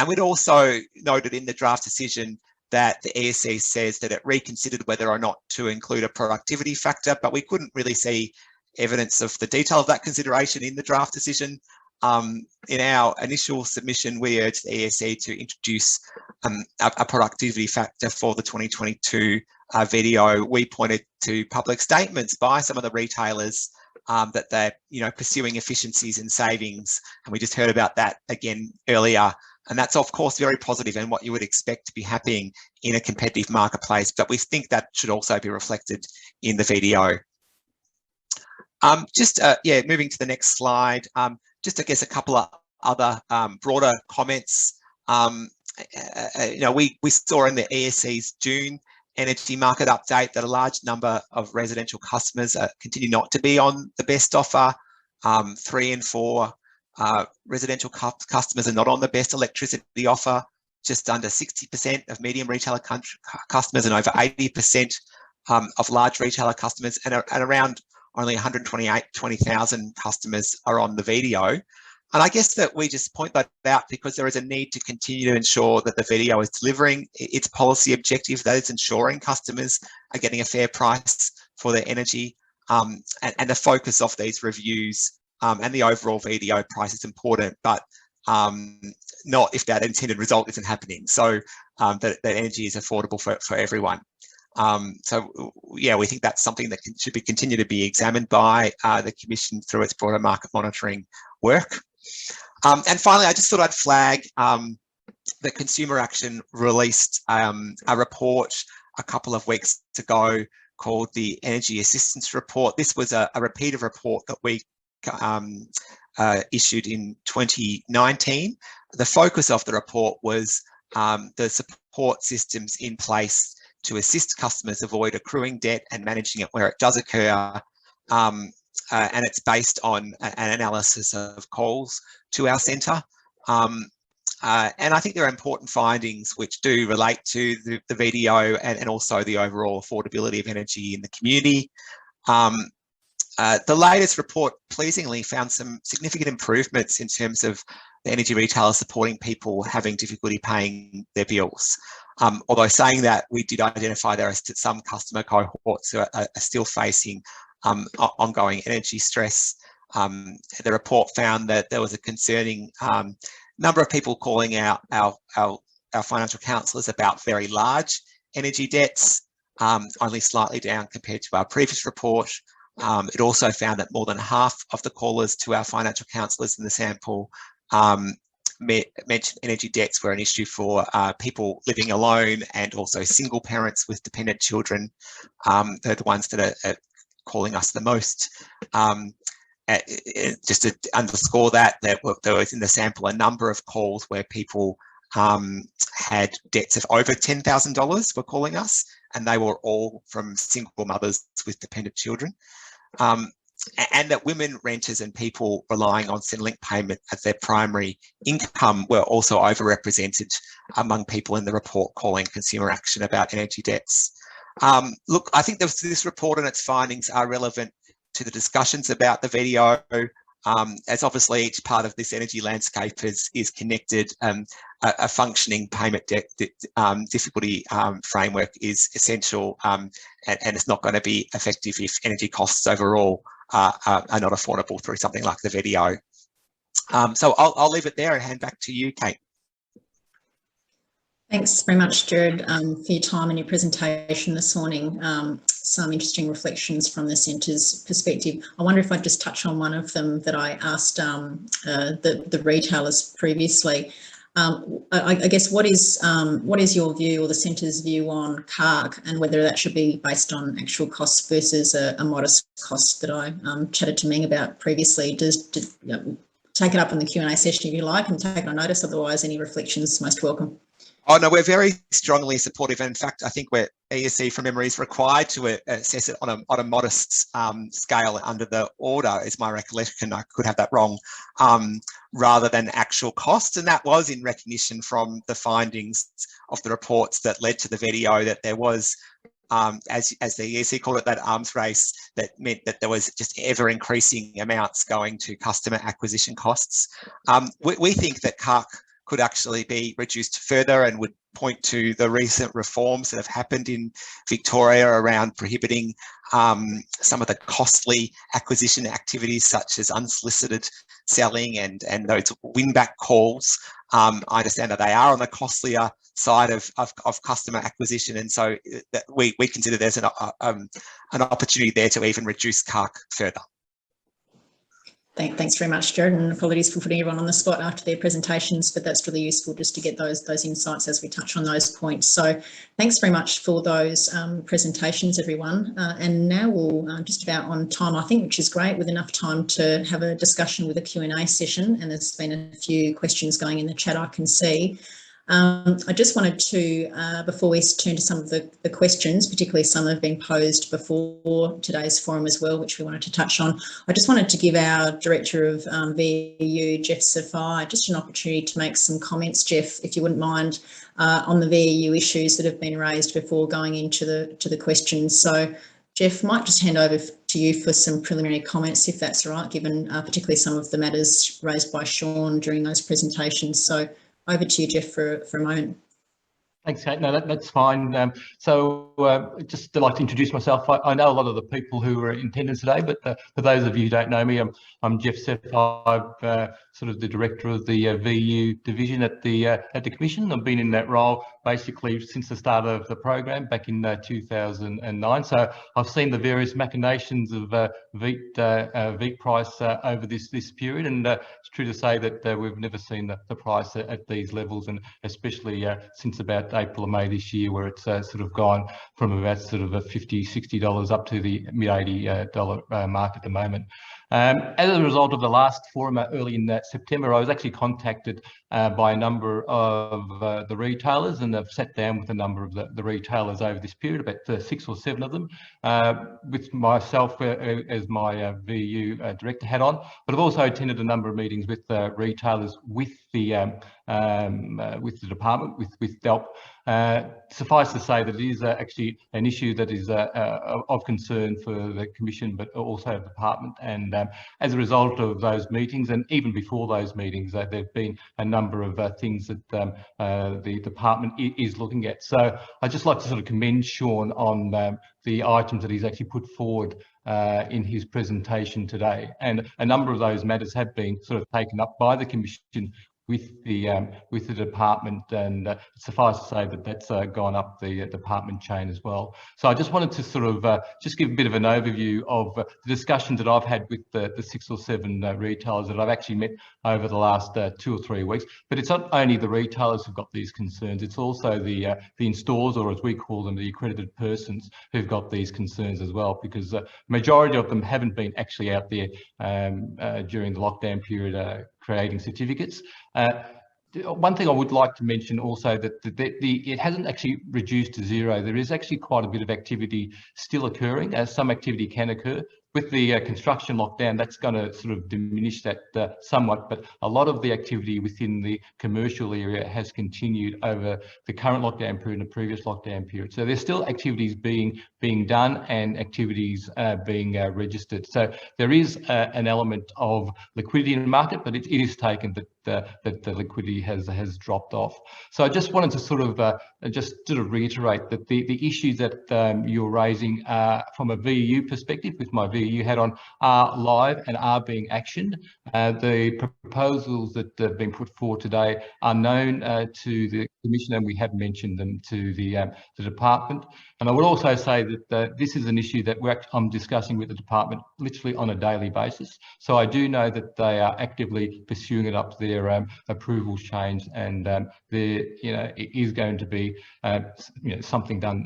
we'd also noted in the draft decision that the ESC says that it reconsidered whether or not to include a productivity factor, but we couldn't really see evidence of the detail of that consideration in the draft decision. In our initial submission, we urged the ESC to introduce a productivity factor for the 2022 VDO. We pointed to public statements by some of the retailers that they're pursuing efficiencies and savings, and we just heard about that again earlier. And that's of course very positive and what you would expect to be happening in a competitive marketplace, but we think that should also be reflected in the VDO. Moving to the next slide, just I guess a couple of other broader comments. We saw in the ESC's June energy market update that a large number of residential customers continue not to be on the best offer. 3 in 4 residential customers are not on the best electricity offer. Just under 60% of medium retailer customers and over 80% of large retailer customers, and around only 120,000 customers are on the VDO. And I guess that we just point that out because there is a need to continue to ensure that the VDO is delivering its policy objective, that is ensuring customers are getting a fair price for their energy, and the focus of these reviews and the overall VDO price is important, but not if that intended result isn't happening. So that energy is affordable for everyone. We think that's something that should continue to be examined by the Commission through its broader market monitoring work. And finally, I just thought I'd flag that Consumer Action released a report a couple of weeks ago called the Energy Assistance Report. This was a repeated report that we issued in 2019. The focus of the report was the support systems in place to assist customers avoid accruing debt and managing it where it does occur. And it's based on an analysis of calls to our centre. And I think there are important findings which do relate to the VDO and also the overall affordability of energy in the community. The latest report pleasingly found some significant improvements in terms of the energy retailers supporting people having difficulty paying their bills. Although saying that, we did identify there are some customer cohorts who are still facing ongoing energy stress. The report found that there was a concerning number of people calling out our financial counsellors about very large energy debts, only slightly down compared to our previous report. It also found that more than half of the callers to our financial counsellors in the sample mentioned energy debts were an issue for people living alone and also single parents with dependent children. They're the ones that are calling us the most. Just to underscore that, there was in the sample a number of calls where people had debts of over $10,000 were calling us, and they were all from single mothers with dependent children. And that women renters and people relying on Centrelink payment as their primary income were also overrepresented among people in the report calling Consumer Action about energy debts. Look, I think this report and its findings are relevant to the discussions about the VDO, as obviously each part of this energy landscape is connected. A functioning payment difficulty framework is essential, and it's not going to be effective if energy costs overall are not affordable through something like the VDO. So I'll leave it there and hand back to you, Kate. Thanks very much, Jared, for your time and your presentation this morning. Some interesting reflections from the Centre's perspective. I wonder if I'd just touch on one of them that I asked the retailers previously. I guess what is your view or the Centre's view on CARC and whether that should be based on actual costs versus a modest cost that I chatted to Ming about previously? Take it up in the Q&A session if you like and take it on notice. Otherwise, any reflections most welcome. Oh, no, we're very strongly supportive. And in fact, I think ESC from memory is required to assess it on a modest scale under the order, is my recollection. I could have that wrong, rather than actual costs. And that was in recognition from the findings of the reports that led to the VDO that there was, as the ESC called it, that arms race that meant that there was just ever increasing amounts going to customer acquisition costs. We think that CARC could actually be reduced further, and would point to the recent reforms that have happened in Victoria around prohibiting some of the costly acquisition activities such as unsolicited selling and those win-back calls. I understand that they are on the costlier side of customer acquisition, and so that we consider there's an opportunity there to even reduce CARC further. Thanks very much, Jared, and apologies for putting everyone on the spot after their presentations, but that's really useful just to get those insights as we touch on those points. So thanks very much for those presentations, everyone. And now we'll just about on time, I think, which is great, with enough time to have a discussion with a Q&A session. And there's been a few questions going in the chat, I can see. I just wanted to, before we turn to some of the questions, particularly some have been posed before today's forum as well, which we wanted to touch on. I just wanted to give our Director of VEU, Jeff Safai, just an opportunity to make some comments, Jeff, if you wouldn't mind, on the VEU issues that have been raised before going into the questions. So, Jeff, might just hand over to you for some preliminary comments, if that's all right, given particularly some of the matters raised by Sean during those presentations. So, over to you, Jeff, for a moment. Thanks, Kate. No, that's fine. Just like to introduce myself. I know a lot of the people who are in attendance today, but for those of you who don't know me, I'm Jeff Safai, sort of the director of the VU division at the Commission. I've been in that role basically since the start of the program back in 2009. So I've seen the various machinations of VEET price over this period, and it's true to say that we've never seen the price at these levels, and especially since about April or May this year, where it's sort of gone from about sort of $50, $60 up to the mid-$80 mark at the moment. As a result of the last forum early in September, I was actually contacted by a number of the retailers, and I've sat down with a number of the retailers over this period, about 6 or 7 of them, with myself as my VU director hat on. But I've also attended a number of meetings with retailers with the department, with DELP. Suffice to say that it is actually an issue that is of concern for the Commission, but also the department. And as a result of those meetings, and even before those meetings, there have been a number of things that the department is looking at. So I'd just like to sort of commend Sean on the items that he's actually put forward in his presentation today. And a number of those matters have been sort of taken up by the Commission with the department, and suffice to say that that's gone up the department chain as well. So I just wanted to sort of just give a bit of an overview of the discussions that I've had with the 6 or 7 retailers that I've actually met over the last 2 or 3 weeks. But it's not only the retailers who've got these concerns, it's also the installers, or as we call them, the accredited persons, who've got these concerns as well, because the majority of them haven't been actually out there during the lockdown period creating certificates. One thing I would like to mention also, that it hasn't actually reduced to zero. There is actually quite a bit of activity still occurring, as some activity can occur. With the construction lockdown, that's going to sort of diminish that somewhat, but a lot of the activity within the commercial area has continued over the current lockdown period and the previous lockdown period. So there's still activities being done and activities being registered. So there is an element of liquidity in the market, but it is taken that the liquidity has dropped off. So I just wanted to sort of reiterate that the issues that you're raising from a VU perspective, with my VU hat on, are live and are being actioned. The proposals that have been put forward today are known to the Commission, and we have mentioned them to the department. And I would also say that this is an issue that I'm discussing with the department literally on a daily basis. So I do know that they are actively pursuing it up their approvals chains, and it is going to be something done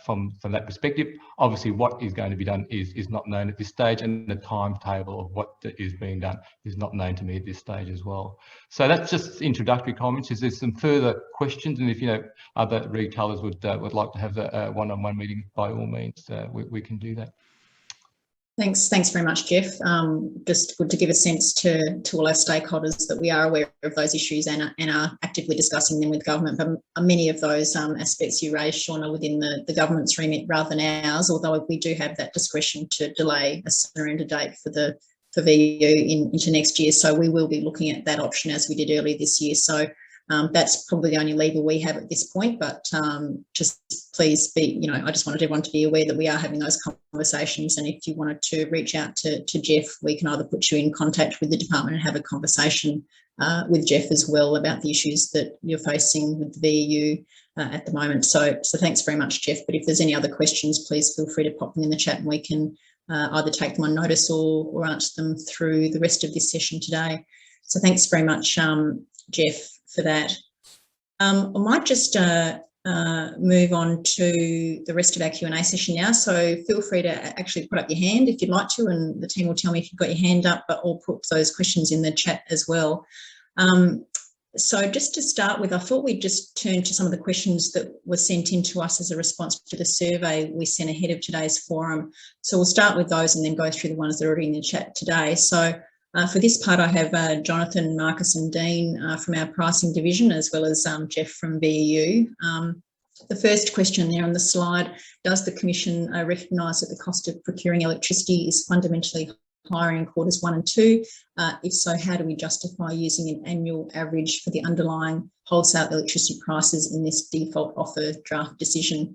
from that perspective. Obviously, what is going to be done is not known at this stage, and the timetable of what is being done is not known to me at this stage as well. So that's just introductory comments. Is there some further questions? And if other retailers would like to have the one-on-one meeting, by all means, we can do that. Thanks very much, Jeff. Just good to give a sense to all our stakeholders that we are aware of those issues and are actively discussing them with government. But many of those aspects you raised, Sean, are within the government's remit rather than ours, although we do have that discretion to delay a sooner end date for VU into next year. So we will be looking at that option as we did earlier this year. So That's probably the only lever we have at this point, but just please be, I just wanted everyone to be aware that we are having those conversations, and if you wanted to reach out to Jeff, we can either put you in contact with the department and have a conversation with Jeff as well about the issues that you're facing with the VEU at the moment. So thanks very much, Jeff. But if there's any other questions, please feel free to pop them in the chat, and we can either take them on notice or answer them through the rest of this session today. So thanks very much, Jeff, for that. I might just move on to the rest of our Q&A session now. So feel free to actually put up your hand if you'd like to, and the team will tell me if you've got your hand up, but I'll put those questions in the chat as well. So just to start with, I thought we'd just turn to some of the questions that were sent in to us as a response to the survey we sent ahead of today's forum. So we'll start with those and then go through the ones that are already in the chat today. So for this part, I have Jonathan, Marcus and Dean from our pricing division, as well as Jeff from VEU. The first question there on the slide, does the Commission recognise that the cost of procuring electricity is fundamentally higher in quarters 1 and 2? If so, how do we justify using an annual average for the underlying wholesale electricity prices in this default offer draft decision?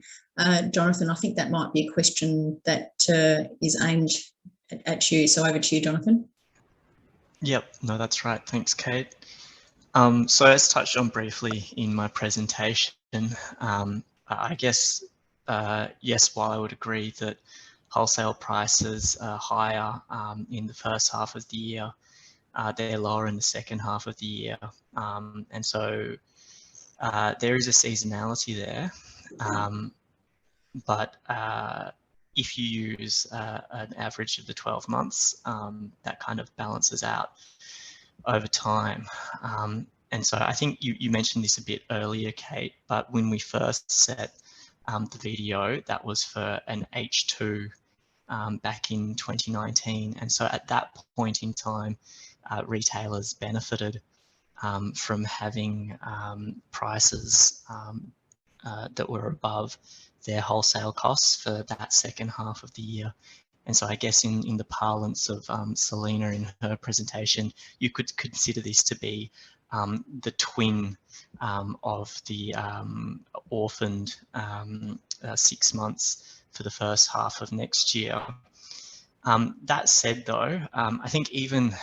Jonathan, I think that might be a question that is aimed at you. So over to you, Jonathan. Yep, no, that's right. Thanks, Kate. So as touched on briefly in my presentation, I guess, yes, while I would agree that wholesale prices are higher in the first half of the year, they're lower in the second half of the year. And so there is a seasonality there. But if you use an average of the 12 months, that kind of balances out over time. And so I think you mentioned this a bit earlier, Kate, but when we first set the video, that was for an H2 back in 2019. And so at that point in time, retailers benefited from having prices that were above their wholesale costs for that second half of the year. And so I guess in the parlance of Selena in her presentation, you could consider this to be the twin of the orphaned 6 months for the first half of next year. That said, though, I think even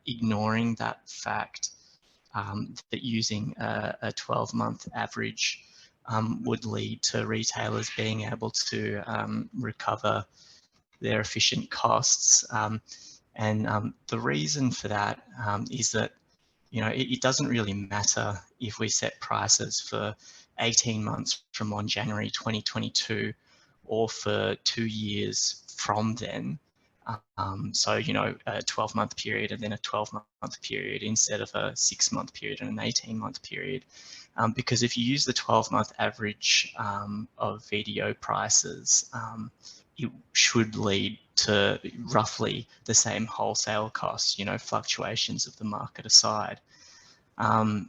ignoring that fact, that using a 12-month average would lead to retailers being able to recover their efficient costs. And the reason for that is that, it doesn't really matter if we set prices for 18 months from 1 January 2022 or for 2 years from then. So, a 12-month period and then a 12-month period instead of a 6-month period and an 18-month period. Because if you use the 12-month average of VDO prices, it should lead to roughly the same wholesale costs, fluctuations of the market aside. And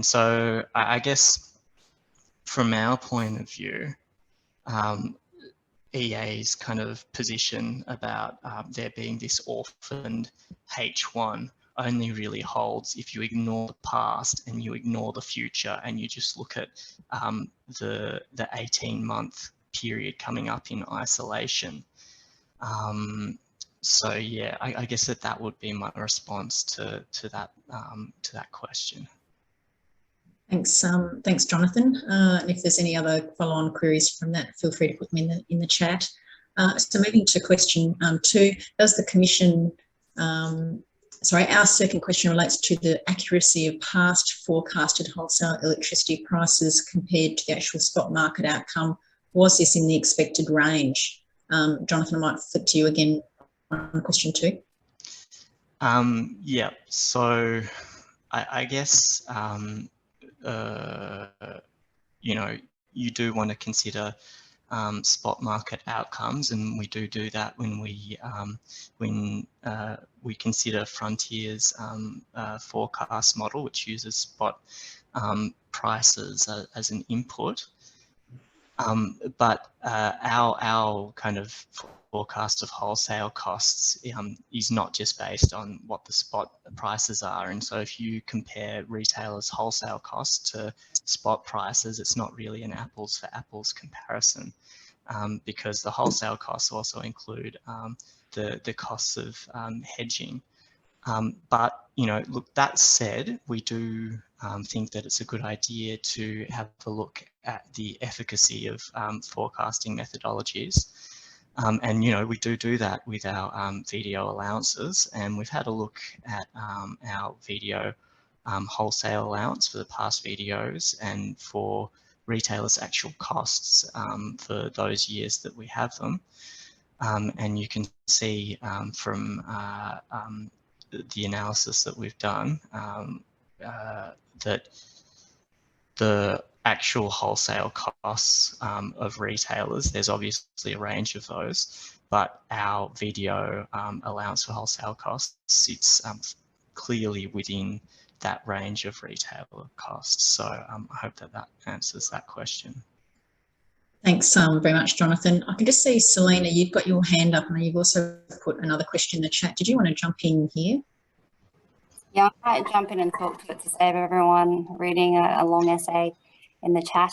so I guess from our point of view, EA's kind of position about there being this orphaned H1 only really holds if you ignore the past and you ignore the future and you just look at the 18-month period coming up in isolation. So yeah, I guess that would be my response to that question. Thanks, thanks, Jonathan. And if there's any other follow-on queries from that, feel free to put them in the chat. So moving to question 2, does the Commission, our second question relates to the accuracy of past forecasted wholesale electricity prices compared to the actual spot market outcome. Was this in the expected range? Jonathan, I might flip to you again on question 2. Yeah, so I guess, you do want to consider spot market outcomes, and we do that when we consider Frontier's forecast model, which uses spot prices as an input. But our kind of forecast of wholesale costs is not just based on what the spot prices are. And so if you compare retailers' wholesale costs to spot prices, it's not really an apples for apples comparison, because the wholesale costs also include the costs of hedging. But, you know, look, that said, we do think that it's a good idea to have a look at the efficacy of forecasting methodologies. And, you know, we do that with our VDO allowances, and we've had a look at our VDO wholesale allowance for the past VDOs and for retailers' actual costs for those years that we have them. And you can see from the analysis that we've done that the actual wholesale costs of retailers, there's obviously a range of those, but our VDO allowance for wholesale costs sits clearly within that range of retailer costs. So I hope that that answers that question. Thanks very much, Jonathan. I can just see, Selena, you've got your hand up and you've also put another question in the chat. Did you want to jump in here? Yeah, I might jump in and talk to it to save everyone reading a long essay in the chat.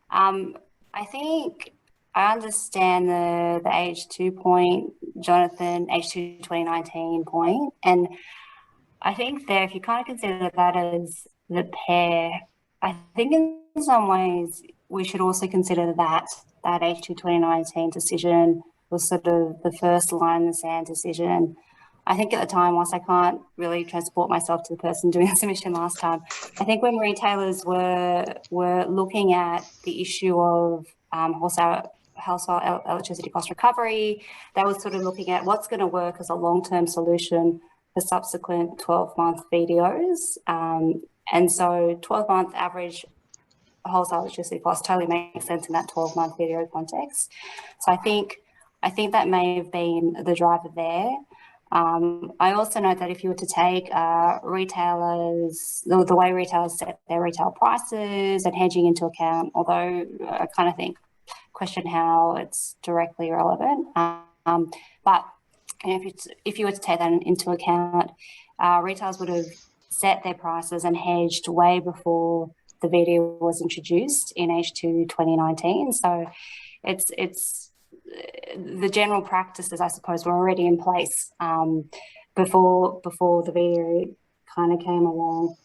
I think I understand the H2 point, Jonathan, H2 2019 point. And I think there, if you kind of consider that as the pair, I think in some ways we should also consider that H2 2019 decision was sort of the first line in the sand decision. I think at the time, whilst I can't really transport myself to the person doing the submission last time, I think when retailers were looking at the issue of wholesale electricity cost recovery, they were sort of looking at what's going to work as a long-term solution for subsequent 12-month VDOs. And so 12-month average wholesale electricity cost totally makes sense in that 12-month VDO context. So I think that may have been the driver there. I also note that if you were to take retailers, the way retailers set their retail prices and hedging into account, although I kind of question how it's directly relevant, but if you were to take that into account, retailers would have set their prices and hedged way before the VDO was introduced in H2 2019. So it's the general practices, I suppose, were already in place before the VDO kind of came along.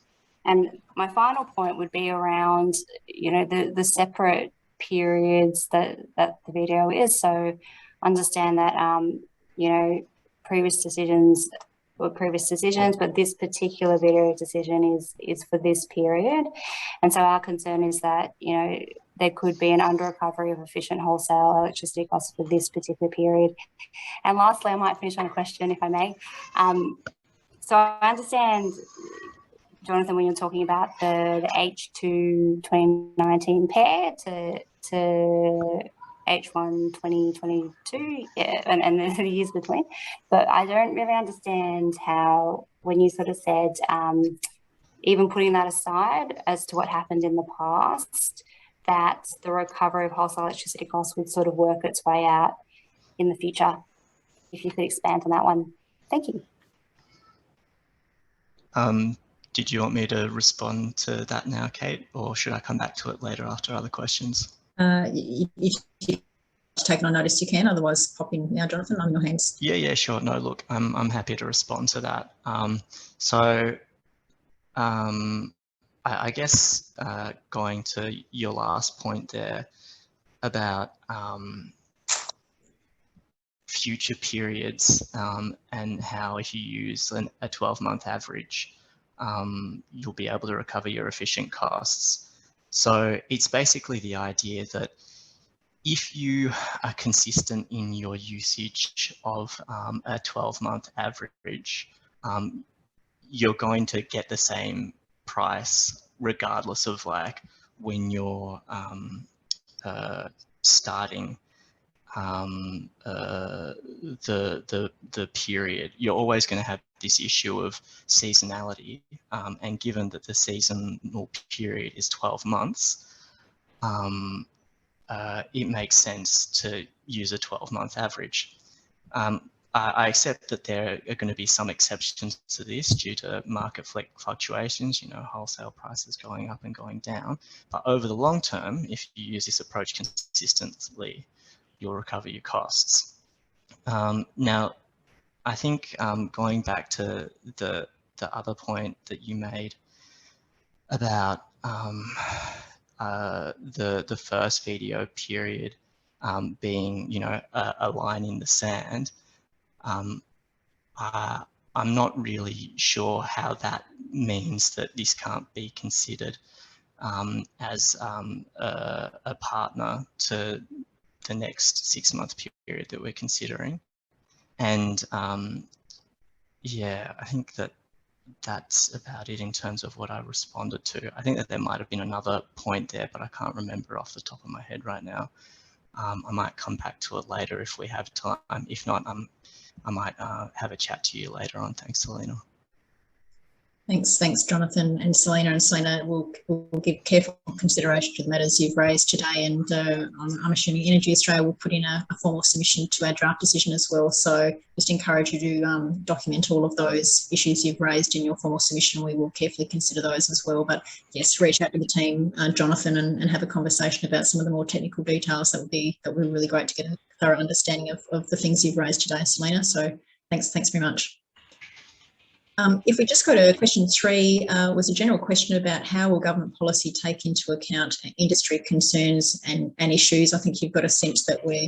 And my final point would be around, you know, the separate periods that the VDO is. So understand that, you know, previous decisions, but this particular VDO decision is for this period. And so our concern is that, you know, there could be an under recovery of efficient wholesale electricity costs for this particular period. And lastly, I might finish on a question, if I may. So I understand, Jonathan, when you're talking about the H2 2019 pair to H1 2022, yeah, and then the years between. But I don't really understand how, when you sort of said, even putting that aside as to what happened in the past, that the recovery of wholesale electricity costs would sort of work its way out in the future. If you could expand on that one. Thank you. Did you want me to respond to that now, Kate, or should I come back to it later after other questions? If you've taken on notice, you can. Otherwise, pop in now, Jonathan. I'm in your hands. Yeah, sure. No, look, I'm happy to respond to that. I guess going to your last point there about future periods and how if you use a 12-month average, you'll be able to recover your efficient costs. So it's basically the idea that if you are consistent in your usage of a 12-month average, you're going to get the same price regardless of like when you're starting the period. You're always going to have this issue of seasonality, and given that the seasonal period is 12 months, it makes sense to use a 12-month average. I accept that there are going to be some exceptions to this due to market fluctuations, you know, wholesale prices going up and going down. But over the long term, if you use this approach consistently, you'll recover your costs. Now, I think going back to the other point that you made about the first video period being, you know, a line in the sand, I'm not really sure how that means that this can't be considered as a partner to the next 6-month period that we're considering. And yeah, I think that's about it in terms of what I responded to. I think that there might have been another point there, but I can't remember off the top of my head right now. I might come back to it later if we have time. If not, I might have a chat to you later on. Thanks, Selena. Thanks, Jonathan and Selena. And Selena will give careful consideration to the matters you've raised today. And I'm assuming Energy Australia will put in a formal submission to our draft decision as well. So just encourage you to document all of those issues you've raised in your formal submission. We will carefully consider those as well. But yes, reach out to the team, Jonathan, and have a conversation about some of the more technical details. That would be really great to get a thorough understanding of the things you've raised today, Selena. So thanks very much. If we just go to question 3, was a general question about how will government policy take into account industry concerns and issues. I think you've got a sense that we're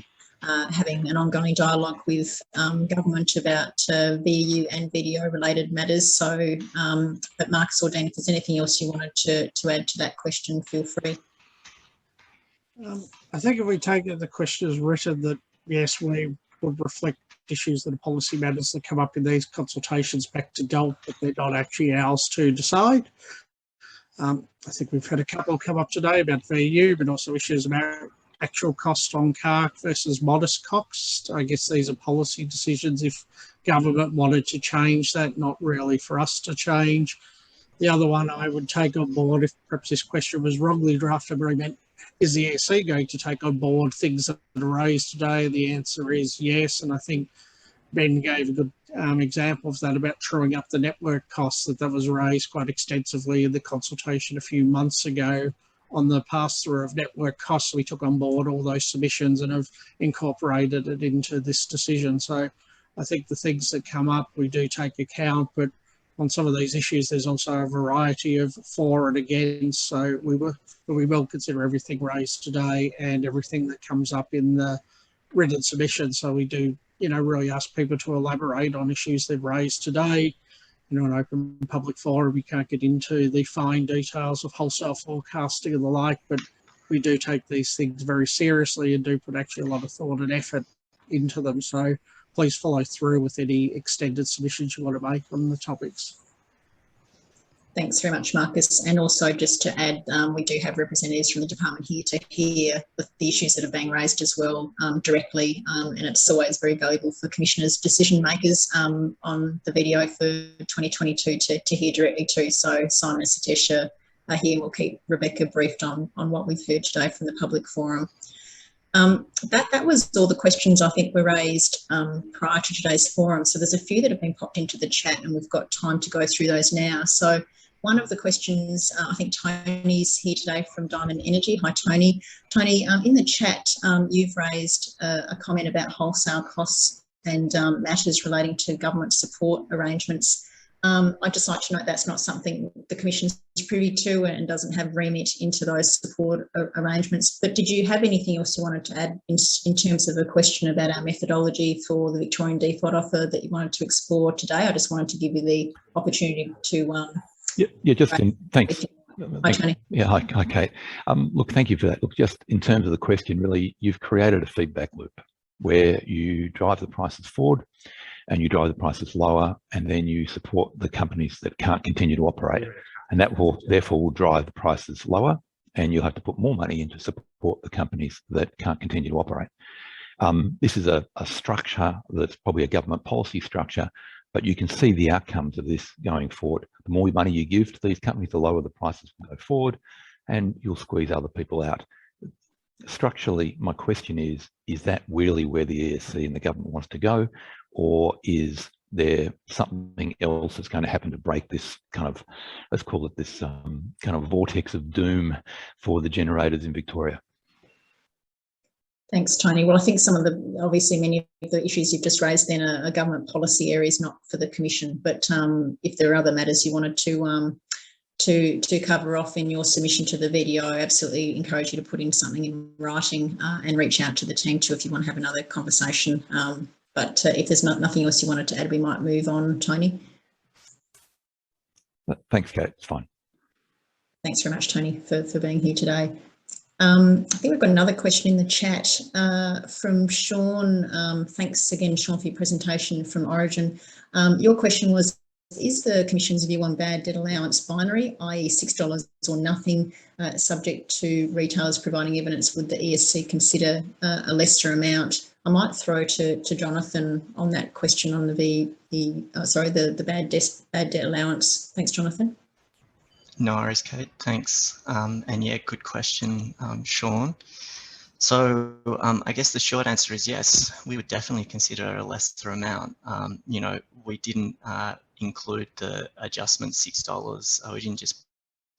having an ongoing dialogue with government about VU and VDO related matters. So, but Marcus or Dan, if there's anything else you wanted to add to that question, feel free. I think if we take the question as written, that yes, we would reflect issues that are policy matters that come up in these consultations back to GOLP, but they're not actually ours to decide. I think we've had a couple come up today about VU, but also issues about actual cost on CARC versus modest cost. I guess these are policy decisions if government wanted to change that, not really for us to change. The other one I would take on board, if perhaps this question was wrongly drafted, agreement, is the ESC going to take on board things that are raised today? The answer is yes, and I think Ben gave a good example of that about truing up the network costs, that was raised quite extensively in the consultation a few months ago on the pass-through of network costs. We took on board all those submissions and have incorporated it into this decision. So I think the things that come up, we do take account, but on some of these issues, there's also a variety of for and against. So we will consider everything raised today and everything that comes up in the written submission. So we do, really ask people to elaborate on issues they've raised today. An open public forum, we can't get into the fine details of wholesale forecasting and the like, but we do take these things very seriously and do put actually a lot of thought and effort into them. So please follow through with any extended submissions you want to make on the topics. Thanks very much, Marcus. And also just to add, we do have representatives from the department here to hear the issues that are being raised as well directly. And it's always very valuable for commissioners, decision makers on the VDO for 2022 to hear directly too. So Simon and Satesha are here. We'll keep Rebecca briefed on what we've heard today from the public forum. That was all the questions I think were raised prior to today's forum. So there's a few that have been popped into the chat and we've got time to go through those now. So one of the questions, I think Tony's here today from Diamond Energy. Hi, Tony. Tony, in the chat, you've raised a comment about wholesale costs and matters relating to government support arrangements. I'd just like to note that's not something the Commission is privy to and doesn't have remit into those support arrangements. But did you have anything else you wanted to add in terms of a question about our methodology for the Victorian default offer that you wanted to explore today? I just wanted to give you the opportunity to... Thanks. Hi, Tony. Yeah, hi, Kate. Look, thank you for that. Look, just in terms of the question, really, you've created a feedback loop where you drive the prices forward and you drive the prices lower, and then you support the companies that can't continue to operate. And that will therefore drive the prices lower, and you'll have to put more money in to support the companies that can't continue to operate. This is a structure that's probably a government policy structure, but you can see the outcomes of this going forward. The more money you give to these companies, the lower the prices will go forward, and you'll squeeze other people out. structurally, my question is that really where the ESC and the government wants to go, or is there something else that's going to happen to break this kind of, let's call it this kind of vortex of doom for the generators in Victoria? Thanks, Tony. Well, I think some of the, obviously many of the issues you've just raised then are government policy areas, not for the Commission, but if there are other matters you wanted to cover off in your submission to the VDO, I absolutely encourage you to put in something in writing and reach out to the team too if you want to have another conversation. But if there's nothing else you wanted to add, we might move on, Tony. Thanks, Kate. It's fine. Thanks very much, Tony, for being here today. I think we've got another question in the chat from Sean. Thanks again, Sean, for your presentation from Origin. Your question was, is the Commission's view on bad debt allowance binary, i.e. $6 or nothing, subject to retailers providing evidence? Would the ESC consider a lesser amount? I might throw to Jonathan on that question on the bad debt allowance. Thanks, Jonathan. No worries, Kate. Thanks. And yeah, good question, Sean. So I guess the short answer is yes, we would definitely consider a lesser amount. You know, we didn't include the adjustment $6. We didn't just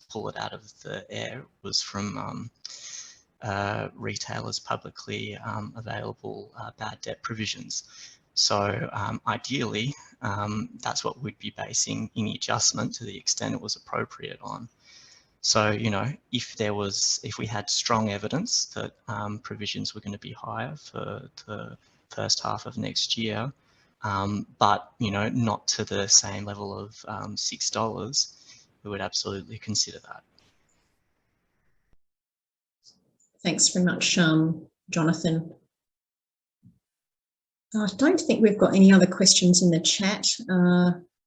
pull it out of the air. It was from retailers' publicly available bad debt provisions. So ideally, that's what we'd be basing any adjustment to the extent it was appropriate on. So, you know, if we had strong evidence that provisions were going to be higher for the first half of next year, but, you know, not to the same level of $6, we would absolutely consider that. Thanks very much, Jonathan. I don't think we've got any other questions in the chat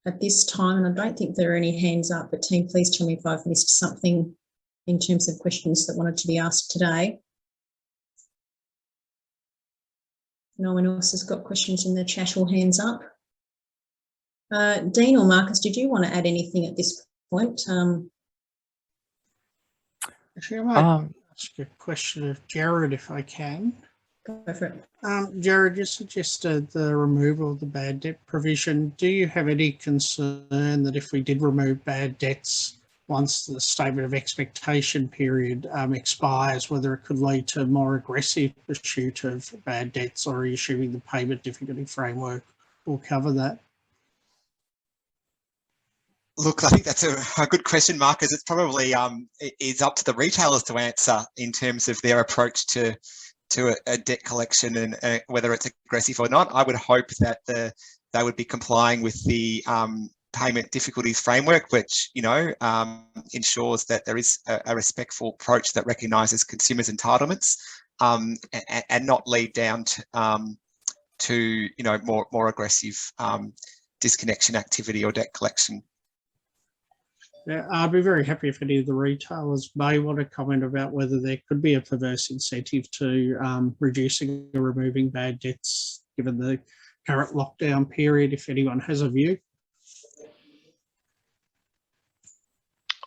at this time, and I don't think there are any hands up, but team, please tell me if I've missed something in terms of questions that wanted to be asked today. No one else has got questions in the chat or hands up. Dean or Marcus, did you want to add anything at this point? Actually, I might ask a question of Jared if I can. Go for it. Jared, you suggested the removal of the bad debt provision. Do you have any concern that if we did remove bad debts once the statement of expectation period expires, whether it could lead to more aggressive pursuit of bad debts, or are you assuming the payment difficulty framework will cover that? Look, I think that's a good question, Marcus. It's probably is up to the retailers to answer in terms of their approach to a debt collection and whether it's aggressive or not. I would hope that they would be complying with the payment difficulties framework, which, you know, ensures that there is a respectful approach that recognises consumers' entitlements and not lead down to you know, more aggressive disconnection activity or debt collection. Yeah, I'd be very happy if any of the retailers may want to comment about whether there could be a perverse incentive to reducing or removing bad debts given the current lockdown period, if anyone has a view.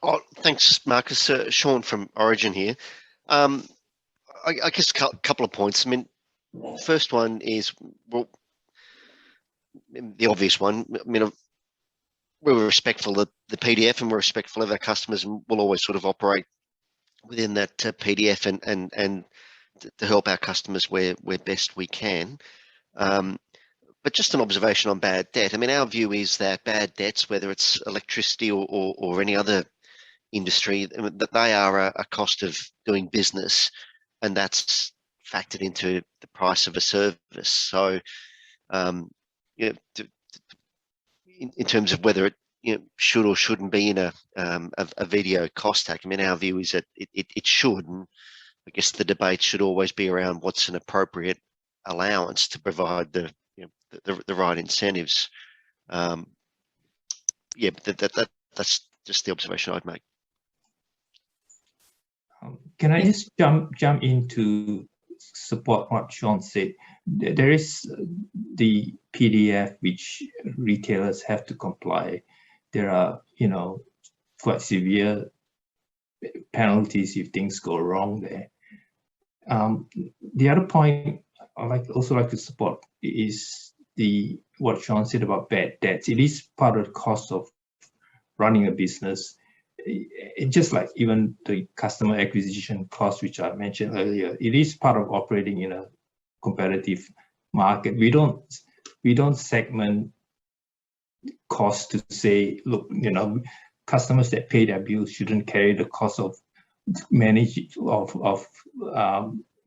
Oh, thanks, Marcus. Sean from Origin here. I guess a couple of points. I mean, first one is, well, the obvious one. I mean, we're respectful of the PDF and we're respectful of our customers, and we'll always sort of operate within that PDF and to help our customers where best we can. But just an observation on bad debt. I mean, our view is that bad debts, whether it's electricity or any other industry, that they are a cost of doing business, and that's factored into the price of a service. So, you know, in terms of whether it, you know, should or shouldn't be in a video cost tag, I mean, our view is that it should, and I guess the debate should always be around what's an appropriate allowance to provide the right incentives. Yeah, but that's just the observation I'd make. Can I just jump in to support what Sean said? There is the PDF which retailers have to comply. There are, you know, quite severe penalties if things go wrong there. The other point I also like to support is what Sean said about bad debts. It is part of the cost of running a business. Just like even the customer acquisition cost, which I mentioned earlier, it is part of operating in a competitive market. We don't segment costs to say, look, customers that pay their bills shouldn't carry the cost of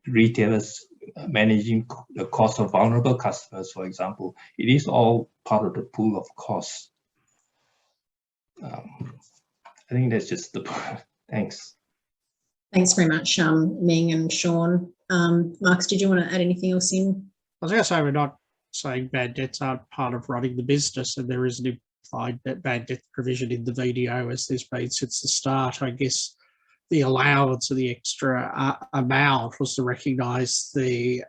retailers managing the cost of vulnerable customers, for example. It is all part of the pool of costs. I think that's just the point. Thanks. Thanks very much, Ming and Sean. Marcus, did you want to add anything else in? I was going to say, we're not saying bad debts aren't part of running the business, and there is an implied bad debt provision in the VDO, as there's been since the start. I guess the allowance of the extra amount was to recognise the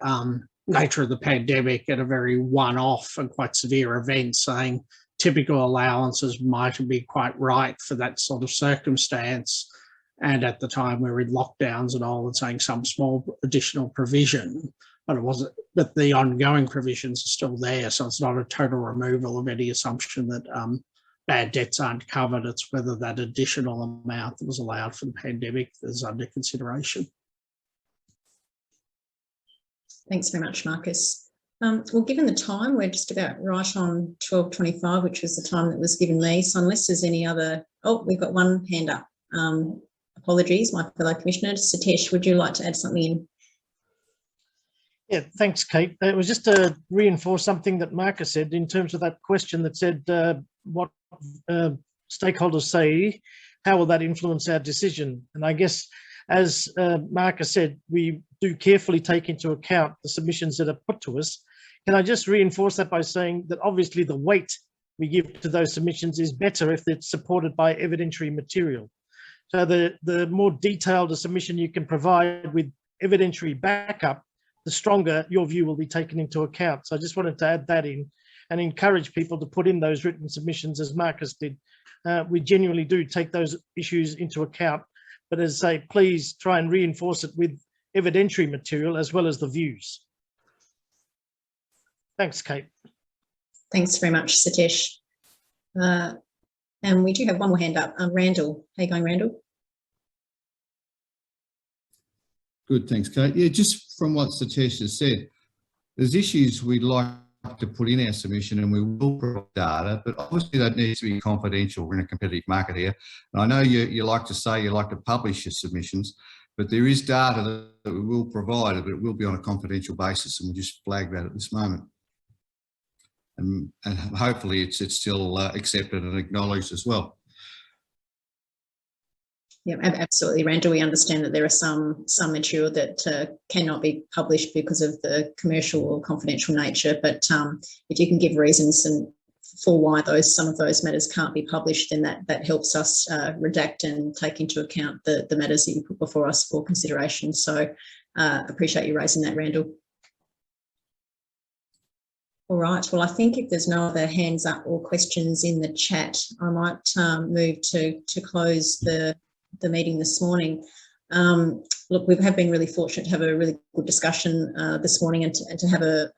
nature of the pandemic and a very one-off and quite severe event, saying typical allowances might be quite right for that sort of circumstance. And at the time we were in lockdowns and all, and saying some small additional provision, but it wasn't. But the ongoing provisions are still there, so it's not a total removal of any assumption that bad debts aren't covered. It's whether that additional amount that was allowed for the pandemic is under consideration. Thanks very much, Marcus. Well, given the time, we're just about right on 12:25, which was the time that was given me. So unless there's any other, oh, we've got one hand up. Apologies, my fellow commissioner. Satish, would you like to add something in? Yeah, thanks, Kate. It was just to reinforce something that Marcus said in terms of that question that said what stakeholders say, how will that influence our decision? And I guess, as Marcus said, we do carefully take into account the submissions that are put to us. Can I just reinforce that by saying that obviously the weight we give to those submissions is better if it's supported by evidentiary material. So the more detailed a submission you can provide with evidentiary backup, the stronger your view will be taken into account. So I just wanted to add that in and encourage people to put in those written submissions as Marcus did. We genuinely do take those issues into account, but as I say, please try and reinforce it with evidentiary material as well as the views. Thanks, Kate. Thanks very much, Satish. And we do have one more hand up. Randall, how you going, Randall? Good, thanks, Kate. Yeah, just from what Satish has said, there's issues we'd like to put in our submission and we will provide data, but obviously that needs to be confidential. We're in a competitive market here. And I know you like to say you like to publish your submissions, but there is data that we will provide, but it will be on a confidential basis, and we'll just flag that at this moment. And hopefully it's still accepted and acknowledged as well. Yeah, absolutely, Randall. We understand that there are some material that cannot be published because of the commercial or confidential nature, but if you can give reasons and for why some of those matters can't be published, then that helps us redact and take into account the matters that you put before us for consideration. So appreciate you raising that, Randall. All right, well, I think if there's no other hands up or questions in the chat, I might move to close the meeting this morning. Look, we have been really fortunate to have a really good discussion this morning and to have a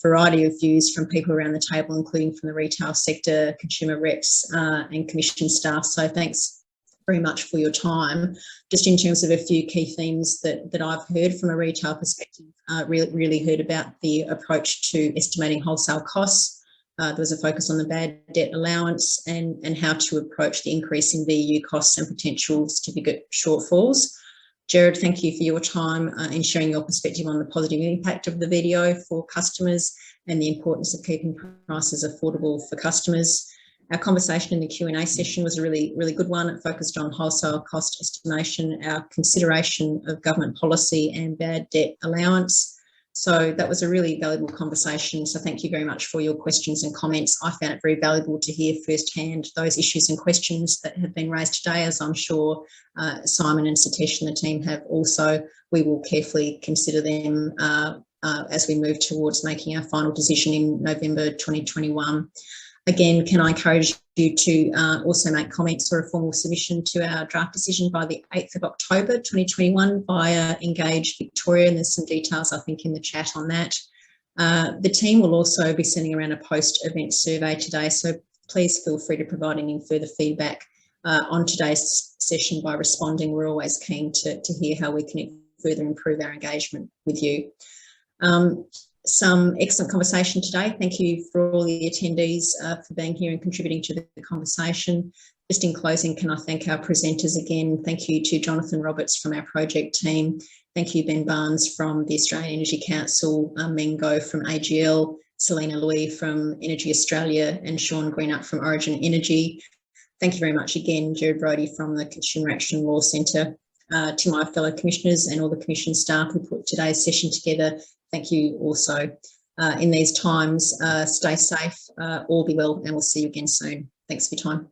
variety of views from people around the table, including from the retail sector, consumer reps and commission staff. So thanks very much for your time. Just in terms of a few key themes that I've heard from a retail perspective, really heard about the approach to estimating wholesale costs. There was a focus on the bad debt allowance and how to approach the increase in VU costs and potential certificate shortfalls. Jared, thank you for your time in sharing your perspective on the positive impact of the VDO for customers and the importance of keeping prices affordable for customers. Our conversation in the Q&A session was a really good one. It focused on wholesale cost estimation, our consideration of government policy and bad debt allowance. So that was a really valuable conversation. So thank you very much for your questions and comments. I found it very valuable to hear firsthand those issues and questions that have been raised today, as I'm sure Simon and Satish and the team have also. We will carefully consider them as we move towards making our final decision in November 2021. Again, can I encourage you to also make comments or a formal submission to our draft decision by the 8th of October 2021 via Engage Victorian. There's some details, I think, in the chat on that. The team will also be sending around a post-event survey today, so please feel free to provide any further feedback on today's session by responding. We're always keen to hear how we can further improve our engagement with you. Some excellent conversation today. Thank you for all the attendees for being here and contributing to the conversation. Just in closing, can I thank our presenters again? Thank you to Jonathan Roberts from our project team. Thank you, Ben Barnes from the Australian Energy Council, Meng Goh from AGL, Selena Louis from Energy Australia, and Sean Greenup from Origin Energy. Thank you very much again, Gerard Brodie from the Consumer Action Law Centre. To my fellow commissioners and all the commission staff who put today's session together, thank you also. In these times, stay safe, all be well, and we'll see you again soon. Thanks for your time.